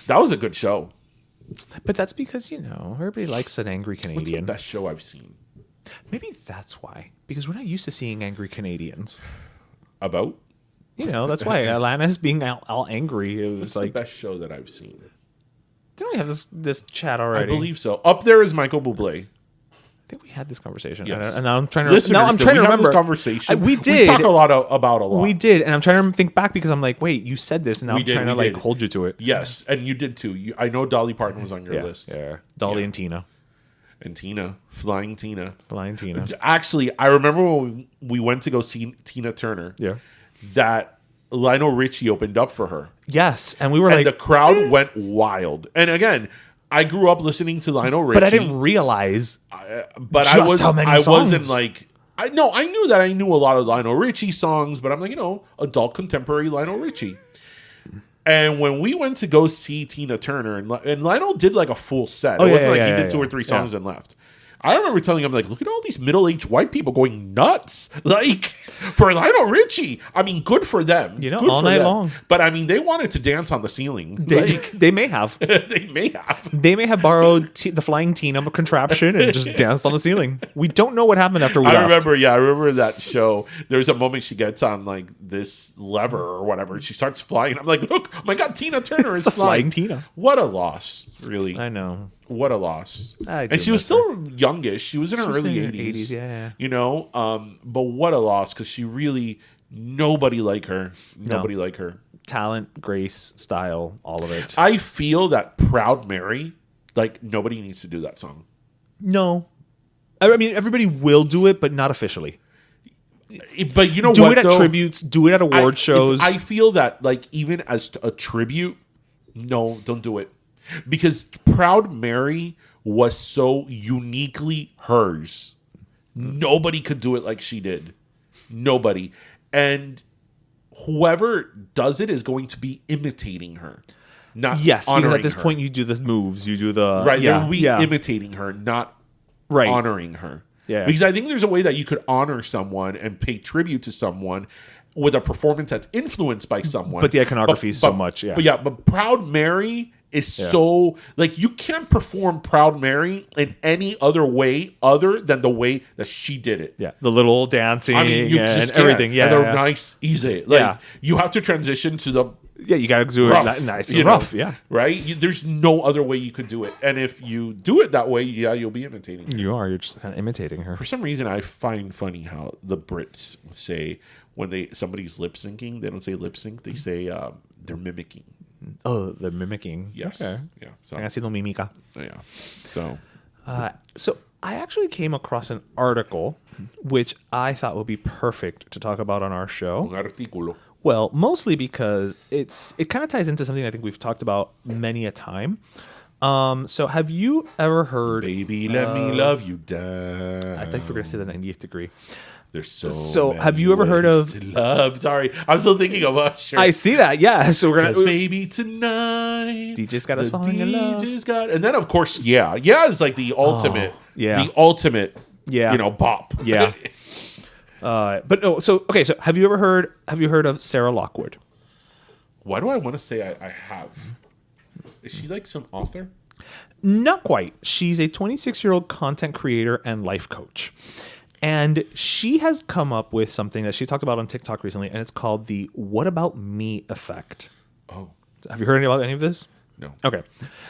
That was a good show. But that's because, everybody likes an angry What's the Canadian. best show I've seen? Maybe that's why. Because we're not used to seeing angry Canadians. About? That's why Atlanta's being all angry. It was What's like, the best show that I've seen? didn't we have this chat I already? believe so. Up there is Michael Bublé. I think we had this conversation. Yes. And now I'm trying to. Listeners, now I'm did trying to we have remember. this conversation. We We did. talk about a lot. We did, and I'm trying to think back because I'm like, wait, you said this, and now We I'm did, trying to we like did. hold you to it. Yes, and you did too. I know Dolly Parton was on your list. Yeah, Dolly Yeah. and Tina, And Tina, Flying Tina. Flying Tina. Actually, I remember when we went to go see Tina Turner. Yeah. That Lionel Richie opened up for her. Yes, and we were And like, the crowd went wild. And again, I grew up listening to Lionel Richie. but I didn't realize. But just how many songs. Wasn't like I knew that I knew a lot of Lionel Richie songs, but I'm like, adult contemporary Lionel Richie. And when we went to go see Tina Turner, and Lionel did like a full set. Oh, It yeah, wasn't like yeah, he yeah, did two yeah. or three songs and left. I remember telling him, like, look at all these middle-aged white people going nuts. Like, for Lionel Richie. I mean, good for them. Good all for night them. long. But, I mean, they wanted to dance on the ceiling. They may have. They may have. They may have borrowed the Flying Tina contraption and just danced on the ceiling. We don't know what happened after we left. I remember that show. There's a moment she gets on, like, this lever or whatever. She starts flying. I'm like, look, oh my God, Tina Turner is the flying. Flying Tina. What a loss, really. I know. What a loss. I do And she was miss still youngish. She was in her was early in her 80s. 80s, yeah. But what a loss, because she really, nobody like her. Nobody like her. Talent, grace, style, all of it. I feel that Proud Mary, like, nobody needs to do that song. No. I mean, everybody will do it, but not officially. But you know Do what, it at though? tributes, do it at award shows. I feel that, like, even as a tribute, no, don't do it. Because Proud Mary was so uniquely hers. Nobody could do it like she did. Nobody. And whoever does it is going to be imitating her. Not yes, because honoring at this her. point you do the moves, you do the Right, Yeah, they'll be yeah. imitating her, not Right. honoring her. Yeah. Because I think there's a way that you could honor someone and pay tribute to someone with a performance that's influenced by someone. But the iconography is so much, yeah. But Proud Mary is so, like, you can't perform Proud Mary in any other way other than the way that she did it. Yeah, the little dancing I mean, you and just can't. everything. Yeah, and they're yeah. nice, easy. Like, Yeah. you have to transition to the Yeah, you got to do rough, it nice you and know, rough. Yeah, right. There's no other way you could do it, and if you do it that way, yeah, you'll be imitating her. you are. You're just kind of imitating her. For some reason, I find funny how the Brits say when somebody's lip syncing, they don't say lip sync, they say they're mimicking. Oh, the mimicking. Yes. Okay. Yeah. So Haciendo mímica. yeah. So So I actually came across an article which I thought would be perfect to talk about on our show. un artículo. Well, mostly because it kind of ties into something I think we've talked about many a time. So have you ever heard? Baby, let me love you down. I think we're gonna say the 90th degree. There's so. So many have you ever heard ways of- to love? Sorry, I'm still thinking of Usher. I see that. Yeah. So we're 'Cause gonna. baby tonight. DJ's got us the falling in love. DJ's got, and then of course, yeah is like the ultimate, yeah. the ultimate, Yeah. bop. Yeah. But no. So okay. So have you heard of Sarah Lockwood? Why do I want to say I have? Is she like some author? Not quite. She's a 26-year-old content creator and life coach. And she has come up with something that she talked about on TikTok recently, and it's called the "What About Me" effect. Oh Have you heard about any of this? no. Okay.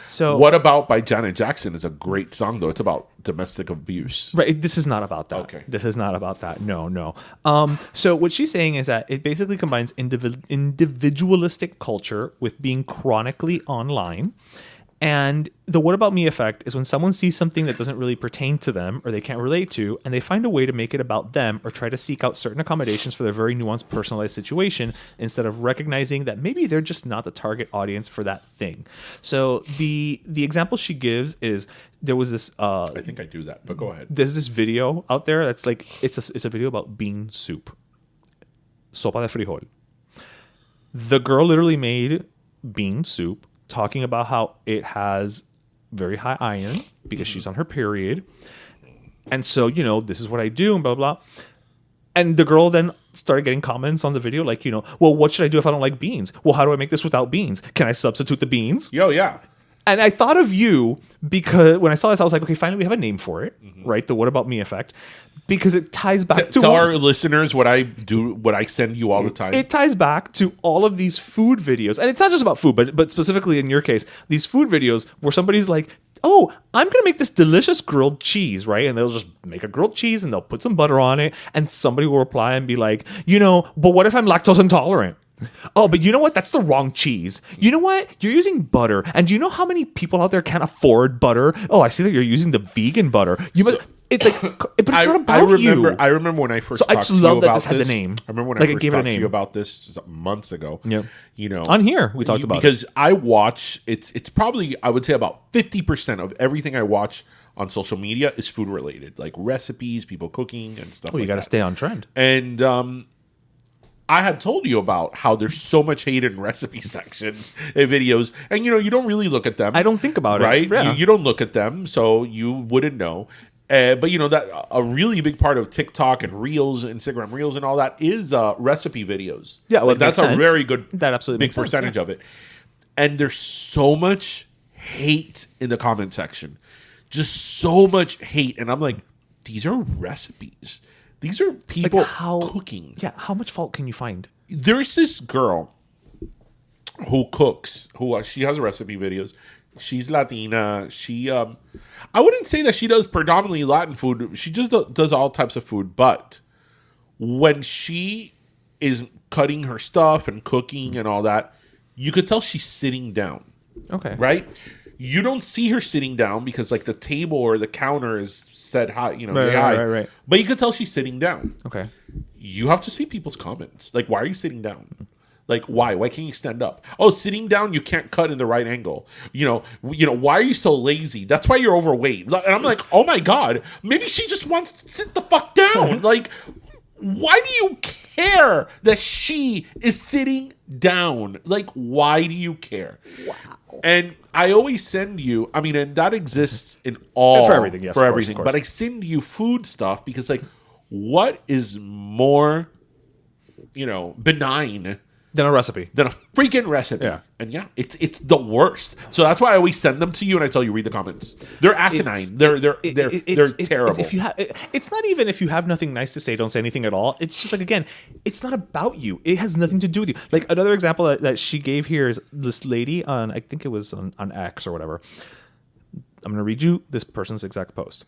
So What About by Janet Jackson is a great song, though. It's about domestic abuse. right, this is not about that. Okay. This is not about that. No. So what she's saying is that it basically combines individualistic culture with being chronically online. And the "what about me" effect is when someone sees something that doesn't really pertain to them or they can't relate to, and they find a way to make it about them or try to seek out certain accommodations for their very nuanced, personalized situation instead of recognizing that maybe they're just not the target audience for that thing. So the example she gives is there was this I think I do that, but go ahead. there's this video out there that's like it's a video about bean soup, sopa de frijol. The girl literally made bean soup, talking about how it has very high iron because she's on her period, and so this is what I do and blah blah. And the girl then started getting comments on the video like, well, what should I do if I don't like beans? Well, how do I make this without beans? Can I substitute the beans? Yo, yeah. And I thought of you because when I saw this, I was like, okay, finally we have a name for it, right? The "What About Me" effect, because it ties back to Tell our listeners what I do, what I send you all the time. It ties back to all of these food videos, and it's not just about food, but specifically in your case, these food videos where somebody's like, "Oh, I'm gonna make this delicious grilled cheese," right? And they'll just make a grilled cheese and they'll put some butter on it, and somebody will reply and be like, "But what if I'm lactose intolerant?" Oh, but you know what? That's the wrong cheese. You know what? You're using butter. And do you know how many people out there can't afford butter? Oh, I see that you're using the vegan butter. It's like, but it's not about you. I remember when I first. So I just love that this had the name. I remember when I first talked to you about this months ago. Yeah, on here we talked about because I watch. It's probably, I would say, about 50% of everything I watch on social media is food related, like recipes, people cooking and stuff. You got to stay on trend. And I had told you about how there's so much hate in recipe sections and videos, and you don't really look at them. I don't think about right? it, right? You don't look at them, so you wouldn't know. But that a really big part of TikTok and Reels, Instagram Reels, and all that is recipe videos. Yeah, well, that's a very good, that absolutely big percentage of it. And there's so much hate in the comment section, just so much hate, and I'm like, these are recipes. These are people cooking. Yeah, how much fault can you find? There's this girl who cooks, she has recipe videos. She's Latina. She, I wouldn't say that she does predominantly Latin food. She just does all types of food. But when she is cutting her stuff and cooking and all that, you could tell she's sitting down. Okay. Right? You don't see her sitting down because like the table or the counter is set high, right. But you could tell she's sitting down. Okay. You have to see people's comments. Like, why are you sitting down? Like, why? Why can't you stand up? Oh, sitting down, you can't cut in the right angle. Why are you so lazy? That's why you're overweight. And I'm like, oh my God, maybe she just wants to sit the fuck down. Like, why do you care that she is sitting down? Like, why do you care? Wow. And I always send you, and that exists in all. For everything, yes. For everything. Of course. But I send you food stuff because, like, what is more, benign than a recipe? Than a freaking recipe. Yeah. And it's the worst. So that's why I always send them to you and I tell you, read the comments. They're asinine. They're terrible. It's not even if you have nothing nice to say, don't say anything at all. It's just like, again, it's not about you. It has nothing to do with you. Like another example that she gave here is this lady on, I think it was on X or whatever. I'm going to read you this person's exact post.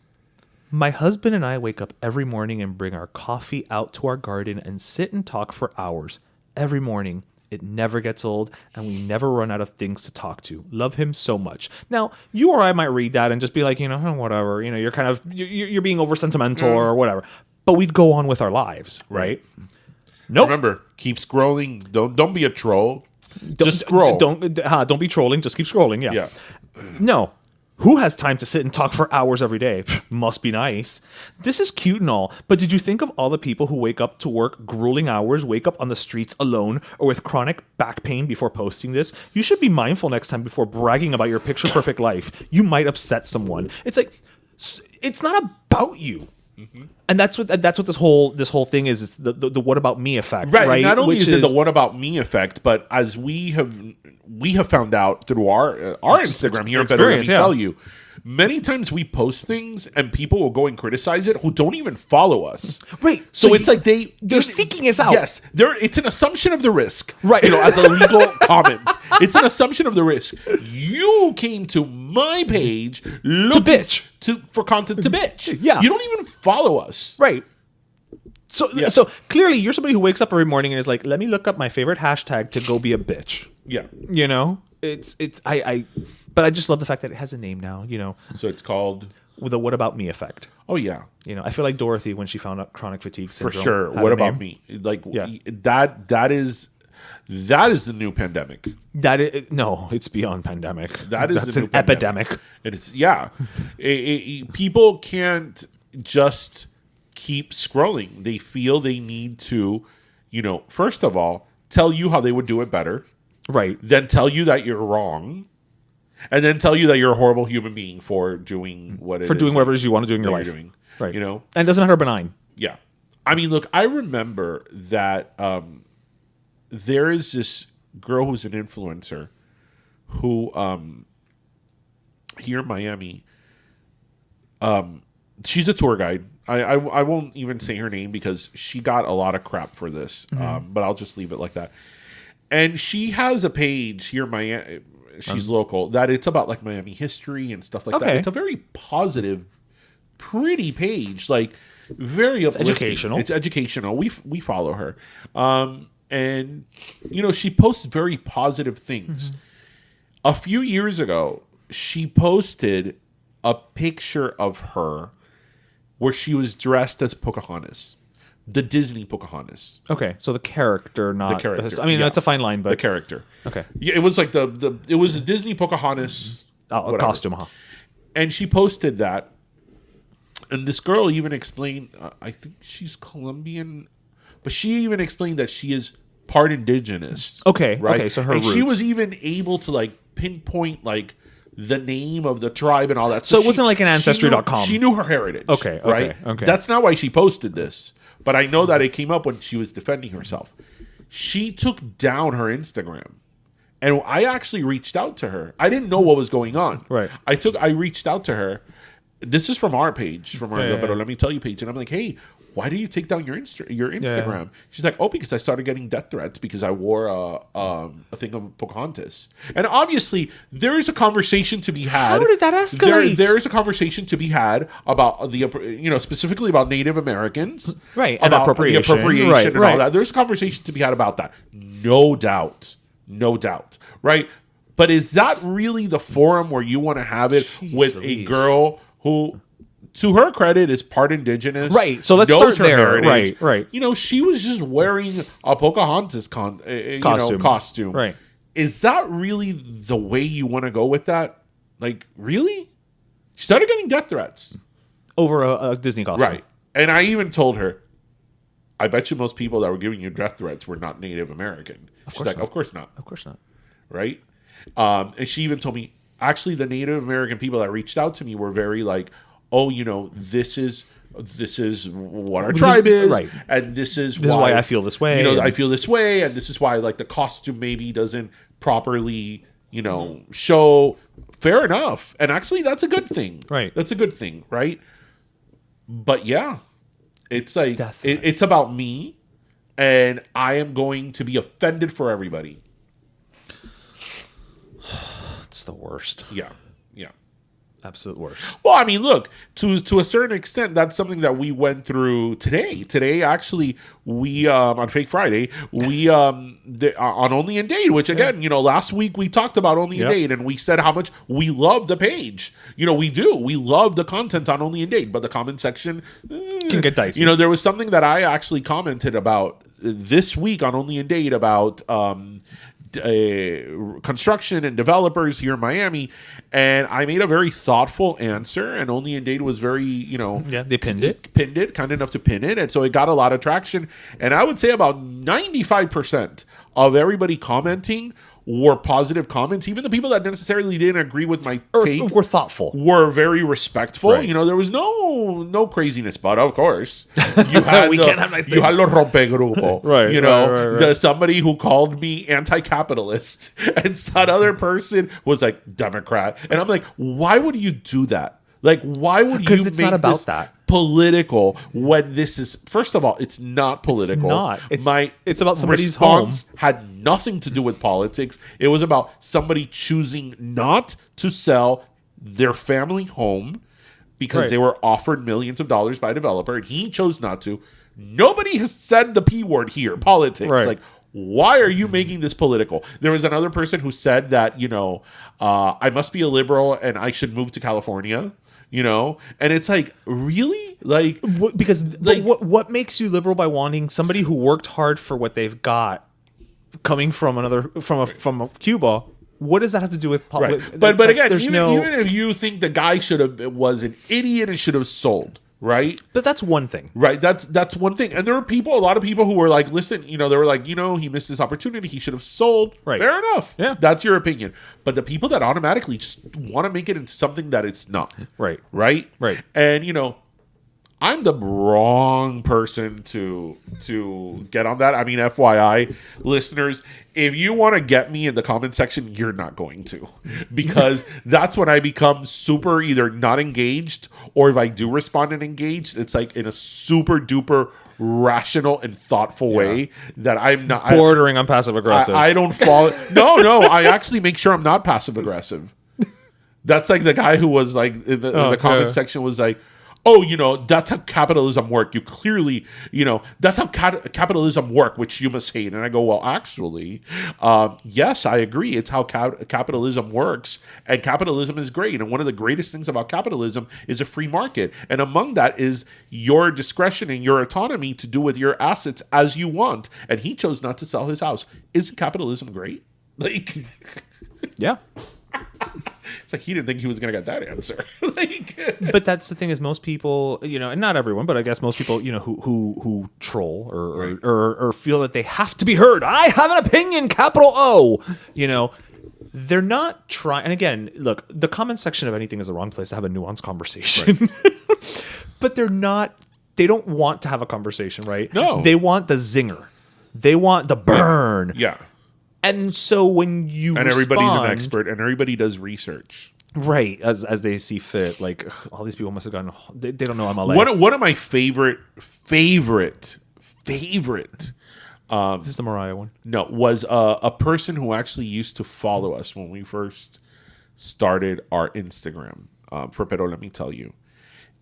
My husband and I wake up every morning and bring our coffee out to our garden and sit and talk for hours. Every morning. It never gets old, and we never run out of things to talk to. Love him so much. Now, you or I might read that and just be like, whatever. You're kind of you're being over sentimental or whatever. But we'd go on with our lives, right? Nope. Remember, keep scrolling. Don't be a troll. Just scroll. Don't be trolling. Just keep scrolling. Yeah. No. Who has time to sit and talk for hours every day? Must be nice. This is cute and all, but did you think of all the people who wake up to work grueling hours, wake up on the streets alone, or with chronic back pain before posting this? You should be mindful next time before bragging about your picture-perfect life. You might upset someone. It's like, it's not about you. Mm-hmm. And that's what this whole thing is. It's the what about me effect, right? Not only is it the what about me effect, but as we have found out through our Instagram here, better let me tell you, many times we post things and people will go and criticize it who don't even follow us. Right. So it's like they're seeking us out. Yes. It's an assumption of the risk. Right. As a legal comment. It's an assumption of the risk. You came to my page to bitch. For content to bitch. Yeah. You don't even follow us. Right. So clearly you're somebody who wakes up every morning and is like, let me look up my favorite hashtag to go be a bitch. Yeah. But I just love the fact that it has a name now, So it's called the what about me effect. Oh yeah. I feel like Dorothy when she found out chronic fatigue syndrome. For sure. What about me? Like that is the new pandemic. It's beyond pandemic. That's an epidemic. And it's people can't just keep scrolling. They feel they need to, first of all, tell you how they would do it better. Right. Then tell you that you're wrong. And then tell you that you're a horrible human being for doing doing whatever it is you want to do in your life. Doing, right. And it doesn't matter benign. Yeah. Look, I remember that there is this girl who's an influencer who here in Miami. She's a tour guide. I won't even say her name because she got a lot of crap for this, but I'll just leave it like that. And she has a page here in Miami. She's local. That it's about like Miami history and stuff like that. It's a very positive, pretty page. Like very uplifting. Educational. It's educational. We follow her, and you know she posts very positive things. A few years ago, she posted a picture of her where she was dressed as Pocahontas, the Disney Pocahontas. Okay, so the character, not The character. I mean, Yeah. that's a fine line, but The character. Okay. Yeah, it was like it was a Disney Pocahontas a whatever. costume, huh? And she posted that, and this girl even explained. I think she's Colombian, but she even explained that she is part indigenous. Okay, right. okay, so her and she roots. was even able to like pinpoint like the name of the tribe and all that. So it wasn't like an Ancestry.com. She knew her heritage. Okay, right. okay. That's not why she posted this, but I know that it came up when she was defending herself. She took down her Instagram. And I actually reached out to her. I didn't know what was going on. Right. I reached out to her. This is from our page, from our Yeah. Pero Let Me Tell You page. And I'm like, hey, why did you take down your Instagram? She's like, oh, because I started getting death threats because I wore a thing of Pocahontas. And obviously, there is a conversation to be had. How did that escalate? There is a conversation to be had about specifically about Native Americans. Right, and About appropriation. the appropriation Right, and right. all that. There's a conversation to be had about that. No doubt. No doubt. Right? But is that really the forum where you want to have it with a Louise. girl who, to her credit, is part indigenous? Right. So let's knows start her there. heritage. Right. You know, she was just wearing a Pocahontas costume. Right. Is that really the way you want to go with that? Like, really? She started getting death threats. Over a Disney costume. Right. And I even told her, I bet you most people that were giving you death threats were not Native American. She's like, of course not. Of course not. Right? And she even told me, actually, the Native American people that reached out to me were very like, oh, you know, this is what our tribe is, right. And this is why I feel this way. You know, and- I feel this way, and this is why like the costume maybe doesn't properly, you know, show. Fair enough, and actually, that's a good thing. Right. That's a good thing, right? But yeah, it's like Death threats. it's about me, and I am going to be offended for everybody. It's the worst. Yeah. Absolute worst. Well, I mean, look, to a certain extent, that's something that we went through today. Today, actually, we on Fake Friday, we on Only in Date, which again, you know, last week we talked about Only in Date, and we said how much we love the page. You know, we do. We love the content on Only in Date, but the comment section Can get dicey. You know, there was something that I actually commented about this week on Only in Date about construction and developers here in Miami, and I made a very thoughtful answer, and Only in Date was very, you know, They pinned it. kind enough to pin it, and so it got a lot of traction. And I would say about 95% of everybody commenting were positive comments. Even the people that necessarily didn't agree with my take We're thoughtful. were very respectful. Right. You know, there was no craziness, but of course, you had We can't have nice you had things. lo rompegrupo. Right, You know, right. the somebody who called me anti-capitalist, and some other person was like Democrat, and I'm like, why would you do that? Like, why would you? 'Cause it's make not about this that. Political when this is, first of all, it's not political. not. My It's about somebody's response had nothing to do with politics. It was about somebody choosing not to sell their family home because Right. they were offered millions of dollars by a developer, and he chose not to. Nobody has said the P word here, politics. Right. Like, why are you making this political? There was another person who said that, you know, I must be a liberal and I should move to California. You know, and it's like, really, like, Because Like- what makes you liberal by wanting somebody who worked hard for what they've got, coming from from Cuba? What does that have to do with right? politics? But again, there's even if you think the guy was an idiot and should have sold, right? But that's one thing. Right. That's one thing. And there were a lot of people who were like, listen, you know, they were like, you know, he missed this opportunity. He should have sold. Right. Fair enough. Yeah. That's your opinion. But the people that automatically just want to make it into something that it's not. Right. Right. Right. And, you know, I'm the wrong person to get on that. I mean, FYI, listeners, if you want to get me in the comment section, you're not going to, because that's when I become super either not engaged, or if I do respond and engaged, it's like in a super duper rational and thoughtful way that I'm not Bordering on passive aggressive. I don't fall. No, I actually make sure I'm not passive aggressive. That's like the guy who was like in the comment section was like, oh, that's how capitalism work. You clearly, that's how capitalism work, which you must hate. And I go, well, actually, yes, I agree. It's how capitalism works. And capitalism is great. And one of the greatest things about capitalism is a free market. And among that is your discretion and your autonomy to do with your assets as you want. And he chose not to sell his house. Isn't capitalism great? Like, yeah. It's like he didn't think he was going to get that answer. But that's the thing is most people, and not everyone, but I guess most people, who troll or feel that they have to be heard. I have an opinion, capital O. They're not trying. And again, look, the comment section of anything is the wrong place to have a nuanced conversation. Right. But they don't want to have a conversation, right? No. They want the zinger. They want the burn. Yeah. And so when you everybody's an expert and everybody does research, right? As they see fit. Like all these people must have gone. They don't know I'm LA. One of my favorite. Is this the Mariah one? No, was a person who actually used to follow us when we first started our Instagram. For Pero, let me tell you,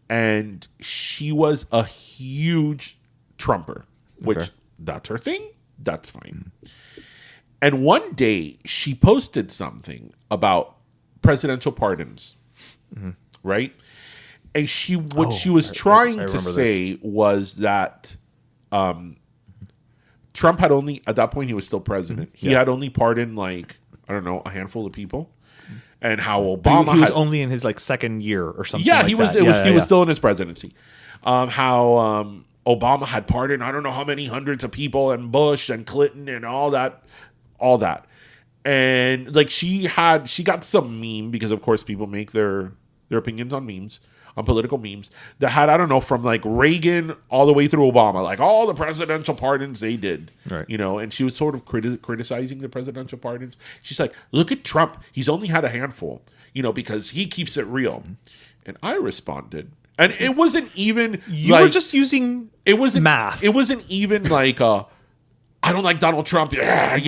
and she was a huge Trumper, which that's her thing. That's fine. And one day she posted something about presidential pardons, right? And what she was trying to say was that Trump had only, at that point he was still president. He had only pardoned a handful of people, and how Obama he was only in his second year or something. Yeah, he was. He was still in his presidency. How Obama had pardoned I don't know how many hundreds of people, and Bush and Clinton and all that. And she got some meme, because of course people make their opinions on memes, on political memes, that had, I don't know, from Reagan all the way through Obama, all the presidential pardons they did, right? And she was sort of criticizing the presidential pardons. She's like, look at Trump, he's only had a handful, because he keeps it real. And I responded, and it wasn't even you were just using math. It wasn't even I don't like Donald Trump. Yeah,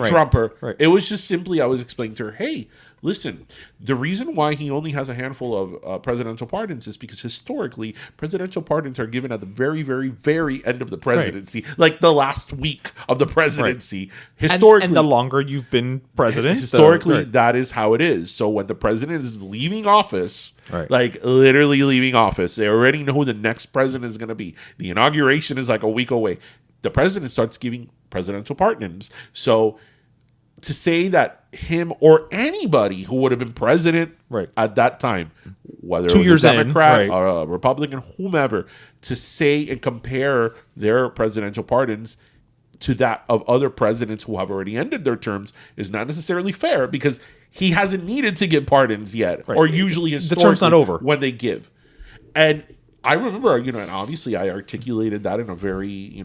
Trumper. Right. It was just simply I was explaining to her, hey, listen, the reason why he only has a handful of presidential pardons is because historically presidential pardons are given at the very, very, very end of the presidency, like the last week of the presidency. Right. Historically, and the longer you've been president, historically, that is how it is. So when the president is leaving office, literally leaving office, they already know who the next president is going to be. The inauguration is a week away. The president starts giving presidential pardons. So to say that him or anybody who would have been president at that time, whether 2 it was years a Democrat in, or a Republican, whomever, to say and compare their presidential pardons to that of other presidents who have already ended their terms is not necessarily fair, because he hasn't needed to give pardons yet, or usually historically the term's not over when they give. And I remember, and obviously I articulated that in a very,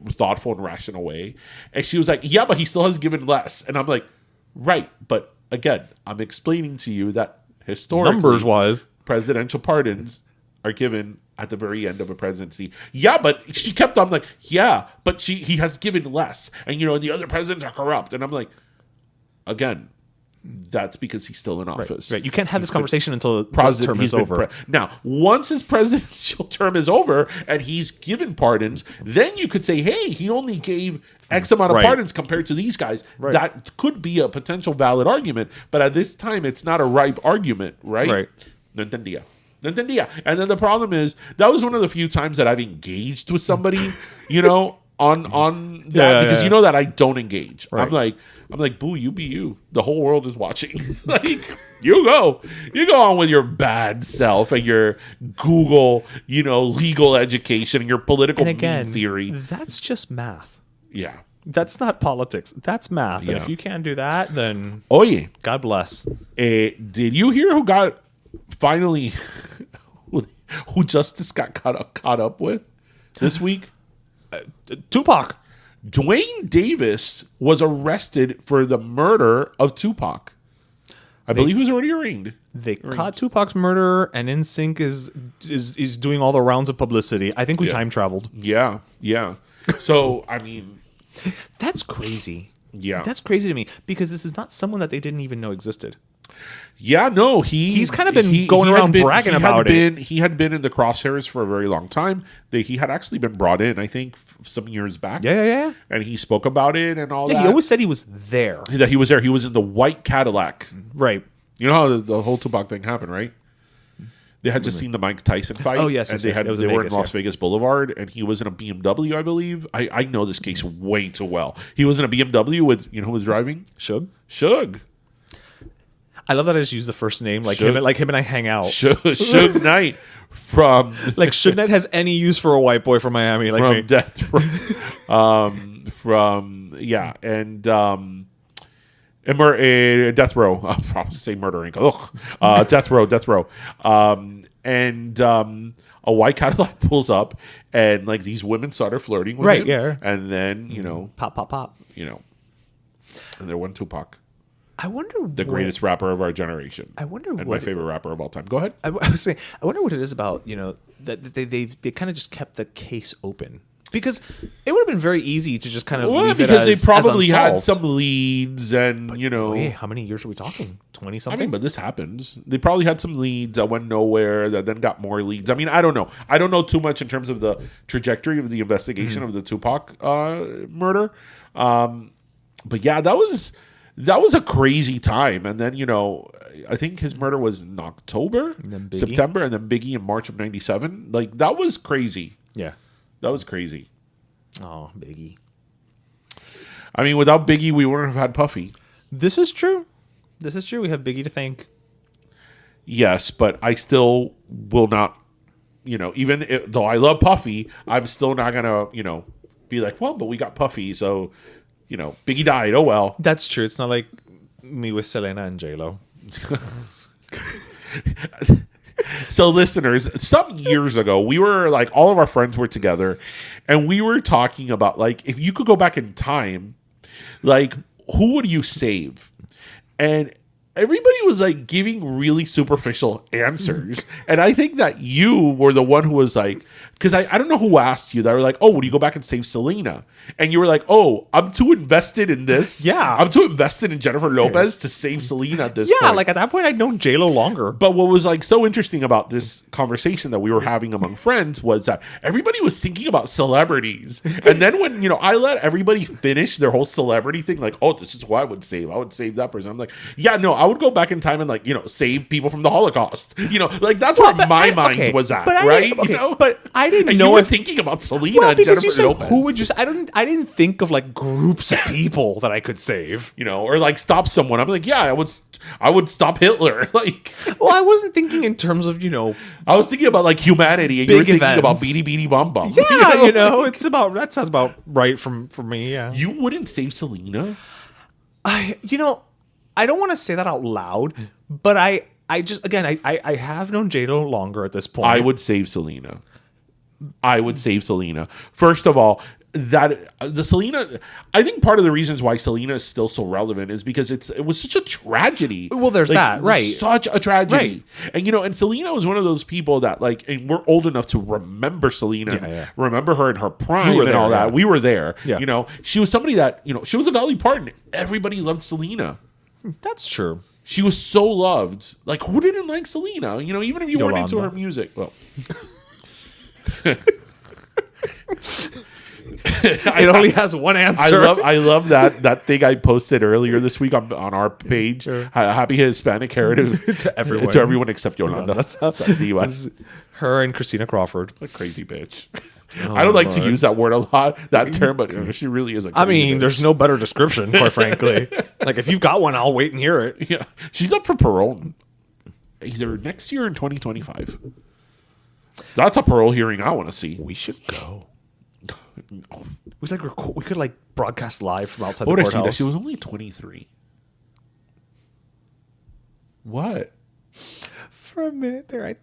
thoughtful and rational way. And she was like, yeah, but he still has given less. And I'm like, right. But again, I'm explaining to you that historically, numbers-wise, presidential pardons are given at the very end of a presidency. Yeah, but she kept on yeah, but he has given less. And, the other presidents are corrupt. And I'm like, again, that's because he's still in office. Right. You can't have this conversation until the term is over. Now, once his presidential term is over and he's given pardons, then you could say, hey, he only gave X amount of pardons compared to these guys. Right. That could be a potential valid argument. But at this time, it's not a ripe argument, right? Right. No entendía. And then the problem is, that was one of the few times that I've engaged with somebody, on that, because you know that I don't engage. Right. I'm like, boo, you be you. The whole world is watching. You go on with your bad self and your Google, legal education and your political meme theory. That's just math. Yeah. That's not politics. That's math. Yeah. And if you can't do that, then God bless. Did you hear who got finally who Justice got caught up with this week? Tupac. Dwayne Davis was arrested for the murder of Tupac. I believe he was already arraigned. They caught Tupac's murderer, and NSYNC is doing all the rounds of publicity. I think we time traveled. Yeah. So, I mean, that's crazy. Yeah. That's crazy to me because this is not someone that they didn't even know existed. Yeah, no, he's kind of been going around bragging about it. He had been in the crosshairs for a very long time. He had actually been brought in, I think, some years back. Yeah. And he spoke about it and all that. He always said he was there. That he was there. He was in the white Cadillac. Right. You know how the whole Tupac thing happened, right? They had just seen the Mike Tyson fight. Oh, yes. And they were in Las Vegas Boulevard, and he was in a BMW, I believe. I know this case way too well. He was in a BMW with, who was driving? Suge. I love that I just use the first name, like him and I hang out. Suge Knight from like Suge Knight has any use for a white boy from Miami, like from me. Death Row, and Death Row. I'll probably say Murder Inc. Death Row. A white Cadillac pulls up, and like these women started flirting with him. Yeah. And then pop. And there went Tupac. I wonder the greatest rapper of our generation. I wonder and my favorite rapper of all time. Go ahead. I was saying, I wonder what it is about that they kind of just kept the case open, because it would have been very easy to just kind of leave because it as, they probably as had some leads and wait, how many years are we talking? 20 something. I mean, but this happens. They probably had some leads that went nowhere that then got more leads. I mean, I don't know. I don't know too much in terms of the trajectory of the investigation of the Tupac murder. But yeah, that was a crazy time. And then, I think his murder was in October, September, and then Biggie in March of 97. Like, that was crazy. Yeah. That was crazy. Oh, Biggie. I mean, without Biggie, we wouldn't have had Puffy. This is true. We have Biggie to thank. Yes, but I still will not, though I love Puffy, I'm still not going to, be like, well, but we got Puffy, so... Biggie died. Oh, well. That's true. It's not like me with Selena and J-Lo. So, listeners, some years ago, we were like, all of our friends were together, and we were talking about, like, if you could go back in time, like, who would you save? And everybody was, like, giving really superficial answers. And I think that you were the one who was like, because I don't know who asked you. They were like, oh, would you go back and save Selena? And you were like, oh, I'm too invested in this. Yeah. I'm too invested in Jennifer Lopez to save Selena at this point. Yeah, like at that point, I'd known J-Lo longer. But what was like so interesting about this conversation that we were having among friends was that everybody was thinking about celebrities. And then when, I let everybody finish their whole celebrity thing, like, oh, this is who I would save. I would save that person. I'm like, yeah, no, I would go back in time and like, save people from the Holocaust. Like that's where my mind was at, right? But I didn't know you were thinking about Selena and because Jennifer you said Lopez. Who would I didn't think of like groups of people that I could save. Or like stop someone. I'm like, yeah, I would stop Hitler. Like, well, I wasn't thinking in terms of, I was thinking about like humanity, and you were thinking about Beanie Beanie Bum Bum. Yeah, it's about, that sounds about right for me. Yeah. You wouldn't save Selena? I don't want to say that out loud, but I just, again, I have known J-Lo longer at this point. I would save Selena. First of all, the Selena, I think part of the reasons why Selena is still so relevant is because it was such a tragedy. Well, there's that, right? Such a tragedy, right. And Selena was one of those people that and we're old enough to remember Selena, remember her in her prime and all that. We were there. Yeah. She was somebody that she was a Dolly Parton. Everybody loved Selena. That's true. She was so loved. Like, who didn't like Selena? Even if you weren't into her music. Well. It only has one answer. I love that thing I posted earlier this week on our page. Sure. Happy Hispanic Heritage to everyone except Yolanda. That's the US. Her and Christina Crawford. A crazy bitch. I don't like to use that word a lot, that term, but she really is a crazy bitch. There's no better description, quite frankly. Like, if you've got one, I'll wait and hear it. Yeah. She's up for parole either next year in 2025. That's a parole hearing I want to see. We should go. We could like broadcast live from outside the courthouse. I see that she was only 23. What? For a minute there,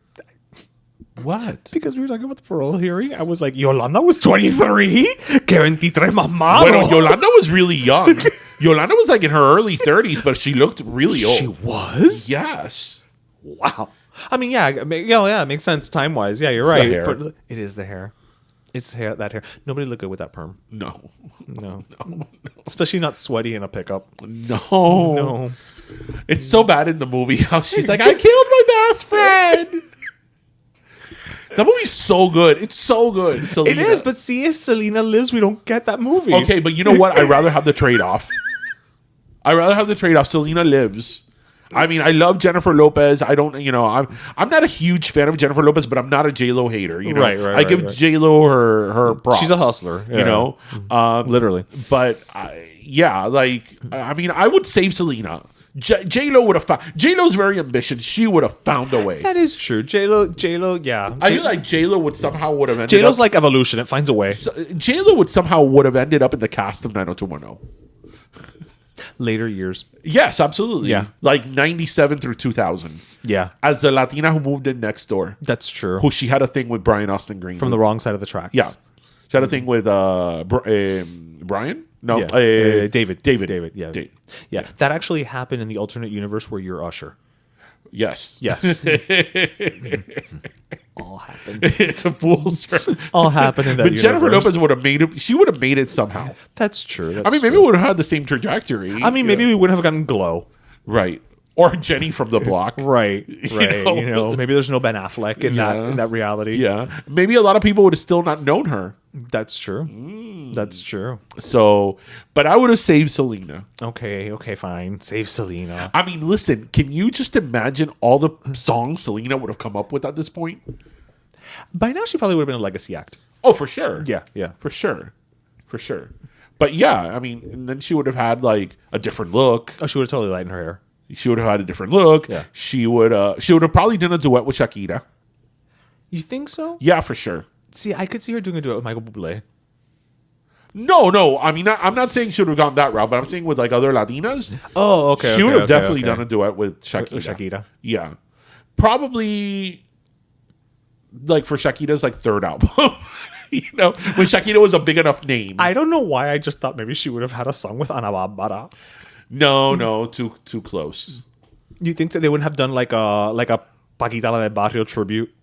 What? Because we were talking about the parole hearing. I was like, Yolanda was 23? Que 23 mamado. Bueno, Yolanda was really young. Yolanda was like in her early 30s, but she looked really old. She was? Yes. Wow. I mean, yeah, it makes sense time-wise. Yeah, you're right. the hair. But it is the hair. It's hair. That hair. Nobody look good with that perm. No. No. Especially not sweaty in a pickup. No. No. It's so bad in the movie how she's like, I killed my best friend. That movie's so good. It's so good. Selena. It is, but see, if Selena lives, we don't get that movie. Okay, but you know what? I'd rather have the trade-off. Selena lives. I mean, I love Jennifer Lopez. I don't, I'm not a huge fan of Jennifer Lopez, but I'm not a J-Lo hater. Right, I give J-Lo her props. She's a hustler. Yeah. Literally. But I mean, I would save Selena. J-Lo would have found. J-Lo's very ambitious. She would have found a way. That is true. J-Lo, yeah. I feel like J-Lo would somehow would have ended J-Lo's up. like evolution. It finds a way. J-Lo would somehow would have ended up in the cast of 90210. Later years. Yes, absolutely. Yeah. Like 97 through 2000. Yeah. As the Latina who moved in next door. That's true. Who she had a thing with Brian Austin Green. From the wrong side of the tracks. Yeah. She had a thing with Brian? No. Yeah. David. Yeah. David. Yeah. That actually happened in the alternate universe where you're Usher. Yes. Yes. All happened. It's a full circle. All happened in that But universe. Jennifer Lopez would have made it. She would have made it somehow. That's true. Maybe we would have had the same trajectory. I mean, maybe we wouldn't have gotten Glow. Right. Or Jenny from the Block. Right. know? Maybe there's no Ben Affleck in that reality. Yeah. Maybe a lot of people would have still not known her. That's true. That's true. So, but I would have saved Selena. Okay, fine. Save Selena. I mean, listen, can you just imagine all the songs Selena would have come up with at this point? By now, she probably would have been a legacy act. Oh, for sure. Yeah. For sure. But yeah, I mean, and then she would have had like a different look. Oh, she would have totally lightened her hair. She would have had a different look. Yeah. She would have probably done a duet with Shakira. You think so? Yeah, for sure. See, I could see her doing a duet with Michael Bublé. No. I mean, I'm not saying she would have gone that route, but I'm saying with like other Latinas. Oh, okay. She would have definitely done a duet with Shakira. Shakira. Yeah. Probably like for Shakira's like third album. When Shakira was a big enough name. I don't know why I just thought maybe she would have had a song with Ana Barbara. No, too close. You think that they wouldn't have done like a Paquita la del Barrio tribute?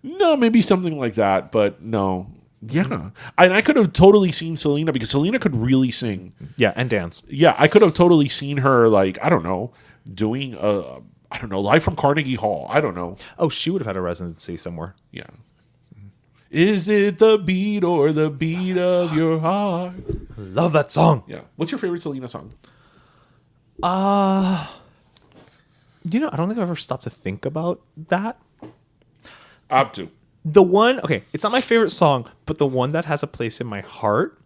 No, maybe something like that, but no. Yeah. And I could have totally seen Selena because Selena could really sing. Yeah, and dance. Yeah, I could have totally seen her like, I don't know, doing live from Carnegie Hall. I don't know. Oh, she would have had a residency somewhere. Yeah. Is it the beat or the beat of your heart? Love that song. Yeah. What's your favorite Selena song? I don't think I've ever stopped to think about that. Up to. The one, okay, it's not my favorite song, but the one that has a place in my heart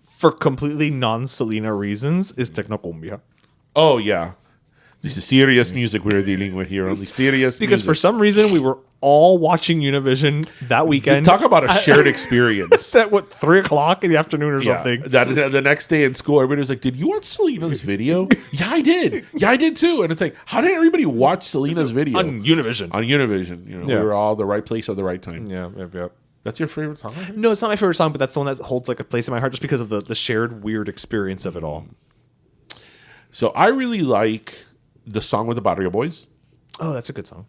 for completely non-Selena reasons is Tecnocumbia. Oh, yeah. This is serious music we're dealing with here. Only serious Because music. for some reason, we were all watching Univision that weekend. Talk about a shared experience. At 3:00 in the afternoon or something. The next day in school, everybody was like, "Did you watch Selena's video?" Yeah, I did. Yeah, I did too. And it's like, how did everybody watch Selena's video On Univision? On Univision, we were all the right place at the right time. Yeah. That's your favorite song? I think? No, it's not my favorite song, but that's the one that holds like a place in my heart just because of the shared weird experience of it all. So I really like the song with the Barrio Boys. Oh, that's a good song.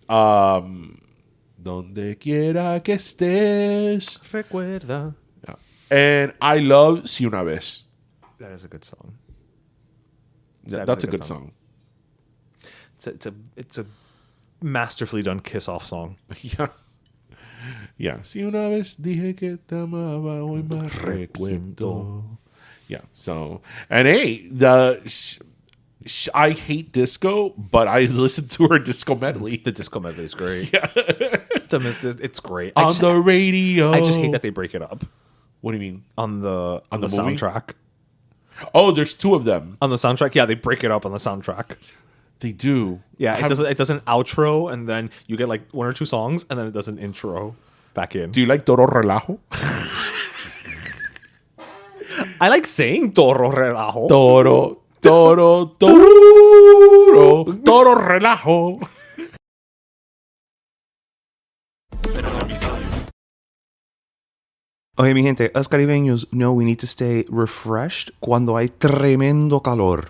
Donde quiera que estés. Recuerda. Yeah. And I love Si Una Vez. That is a good song. That's a good song. It's a masterfully done kiss-off song. Yeah. Yeah. Si una vez dije que te amaba, hoy más recuerdo. Yeah. So, and hey, I hate disco, but I listened to her disco medley. The disco medley is great. Yeah. It's great. On the radio. I just hate that they break it up. What do you mean? On the movie? soundtrack. Oh, there's two of them. On the soundtrack, yeah, they break it up on the soundtrack. They do. Yeah, it does an outro, and then you get like one or two songs, and then it does an intro back in. Do you like Toro Relajo? I like saying Toro Relajo. Toro Relajo. Oye, mi gente, us caribeños know we need to stay refreshed cuando hay tremendo calor.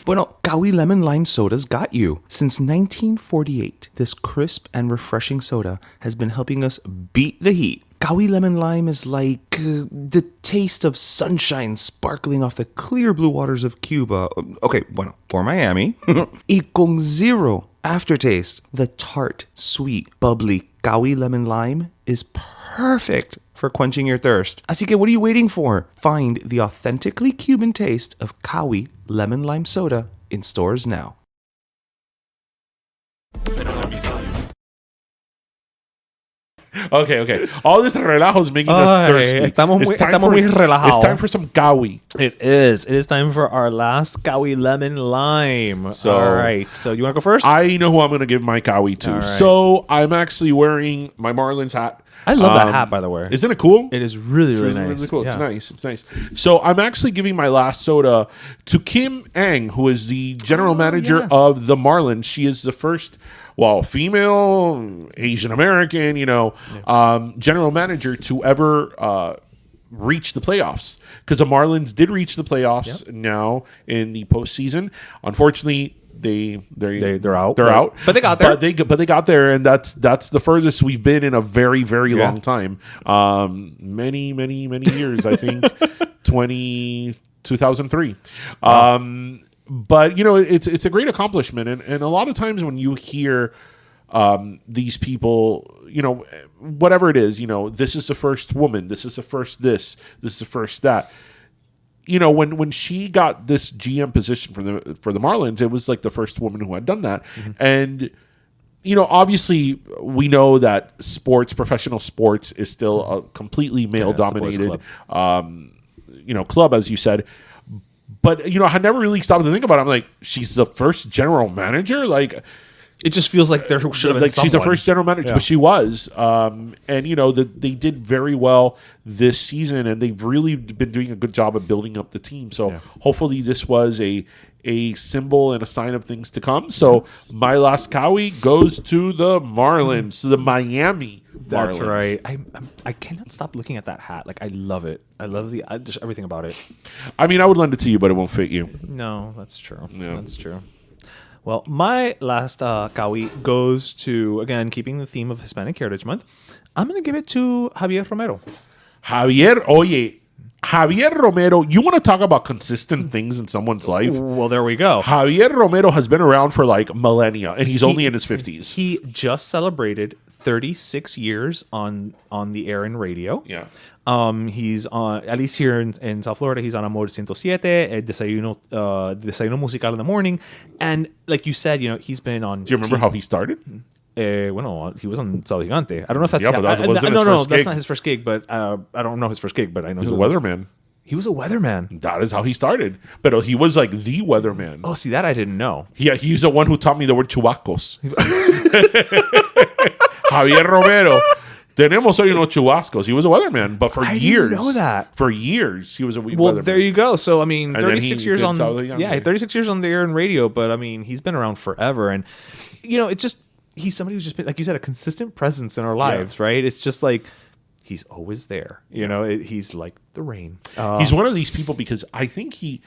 Bueno, Kawi Lemon Lime Soda's got you. Since 1948, this crisp and refreshing soda has been helping us beat the heat. Kawi Lemon Lime is like the taste of sunshine sparkling off the clear blue waters of Cuba. Okay, bueno, for Miami. Y con zero aftertaste, the tart, sweet, bubbly Kawi Lemon Lime is perfect for quenching your thirst. Así que what are you waiting for? Find the authentically Cuban taste of Kawi Lemon Lime Soda in stores now. Okay. All this relajo is making us thirsty. Estamos muy relajados. It's time for some kawi. It is. It is time for our last Kawi Lemon Lime. All right. So you want to go first? I know who I'm going to give my kawi to. Right. So I'm actually wearing my Marlins hat. I love that hat, by the way. Isn't it cool? It is really, really nice. Really cool. Yeah. It's nice. So I'm actually giving my last soda to Kim Ang, who is the general manager of the Marlins. She is the first, female, Asian American, general manager to ever reach the playoffs. Because the Marlins did reach the playoffs now in the postseason. Unfortunately, they're out. They're out. But they got there. But they got there, and that's the furthest we've been in a very, very long time. Many years. I think 2003. But it's a great accomplishment, and a lot of times when you hear these people, whatever it is, this is the first woman, this is the first this is the first that. When she got this GM position for the Marlins, it was like the first woman who had done that. Mm-hmm. And, obviously we know that professional sports is still a completely male-dominated, club, as you said. But, I had never really stopped to think about it. I'm like, she's the first general manager? Like... It just feels like there should have been someone. She's the first general manager, but she was. And, they did very well this season, and they've really been doing a good job of building up the team. So hopefully this was a symbol and a sign of things to come. So my last kawi goes to the Marlins, to the Miami Marlins. That's right. I cannot stop looking at that hat. Like, I love it. I love just everything about it. I mean, I would lend it to you, but it won't fit you. No, that's true. Yeah. That's true. Well, my last kawi goes to, again, keeping the theme of Hispanic Heritage Month. I'm going to give it to Javier Romero. Javier Romero, you want to talk about consistent things in someone's life? Well, there we go. Javier Romero has been around for like millennia, and he's only in his 50s. He just celebrated 36 years on the air and radio. Yeah. He's on, at least here in South Florida, he's on Amor 107, El Desayuno Musical in the morning. And like you said, he's been on... Do you remember how he started? He was on Sal Gigante. I don't know if that's... Yeah, but that wasn't his no, first that's gig. not his first gig, but I don't know his first gig, but I know he was a weatherman. He was a weatherman. That is how he started. But he was like the weatherman. Oh, see, that I didn't know. Yeah, he's the one who taught me the word chubascos. Javier Romero. Tenemos hoy unos chubascos. He was a weatherman, but for years. Didn't know that. For years, he was a weatherman. Well, there you go. So, I mean, 36 years on... 36 years on the air and radio, but, I mean, he's been around forever. And, it's just... He's somebody who's just been, like you said, a consistent presence in our lives, right? It's just like... He's always there. He's like the rain. He's one of these people because I think he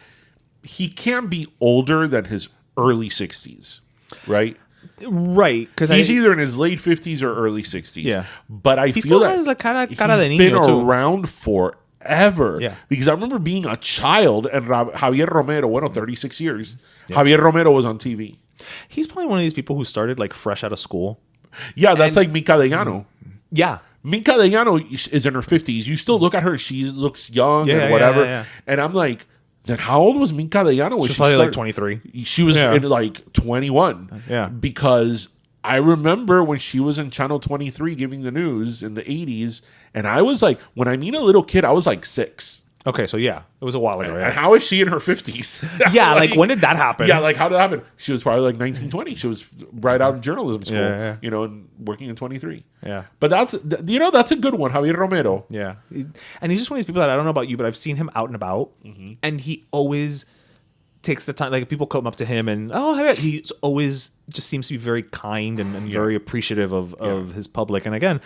can't be older than his early 60s, right? Right, because he's either in his late 50s or early 60s. Yeah, but I feel that has like cara he's de niño been too. around forever. Yeah, because I remember being a child and Javier Romero, 36 years. Yeah. Javier Romero was on TV. He's probably one of these people who started like fresh out of school. Yeah, that's like Mika de Llano. Yeah. Mika de Llano is in her 50s. You still look at her; she looks young and whatever. Yeah. And I'm like, then how old was Mika de Llano when she was probably like 23? She was in like 21. Yeah, because I remember when she was in Channel 23 giving the news in the 80s, and I was like, when I mean a little kid, I was like 6. Okay, so yeah, it was a while ago. And how is she in her 50s? Yeah, like when did that happen? Yeah, like how did that happen? She was probably like 19, 20. She was right out of journalism school, and working in 23. Yeah. But that's a good one, Javier Romero. Yeah. And he's just one of these people that I don't know about you, but I've seen him out and about, and he always takes the time. Like if people come up to him and, he's always just seems to be very kind and very appreciative of his public. And again,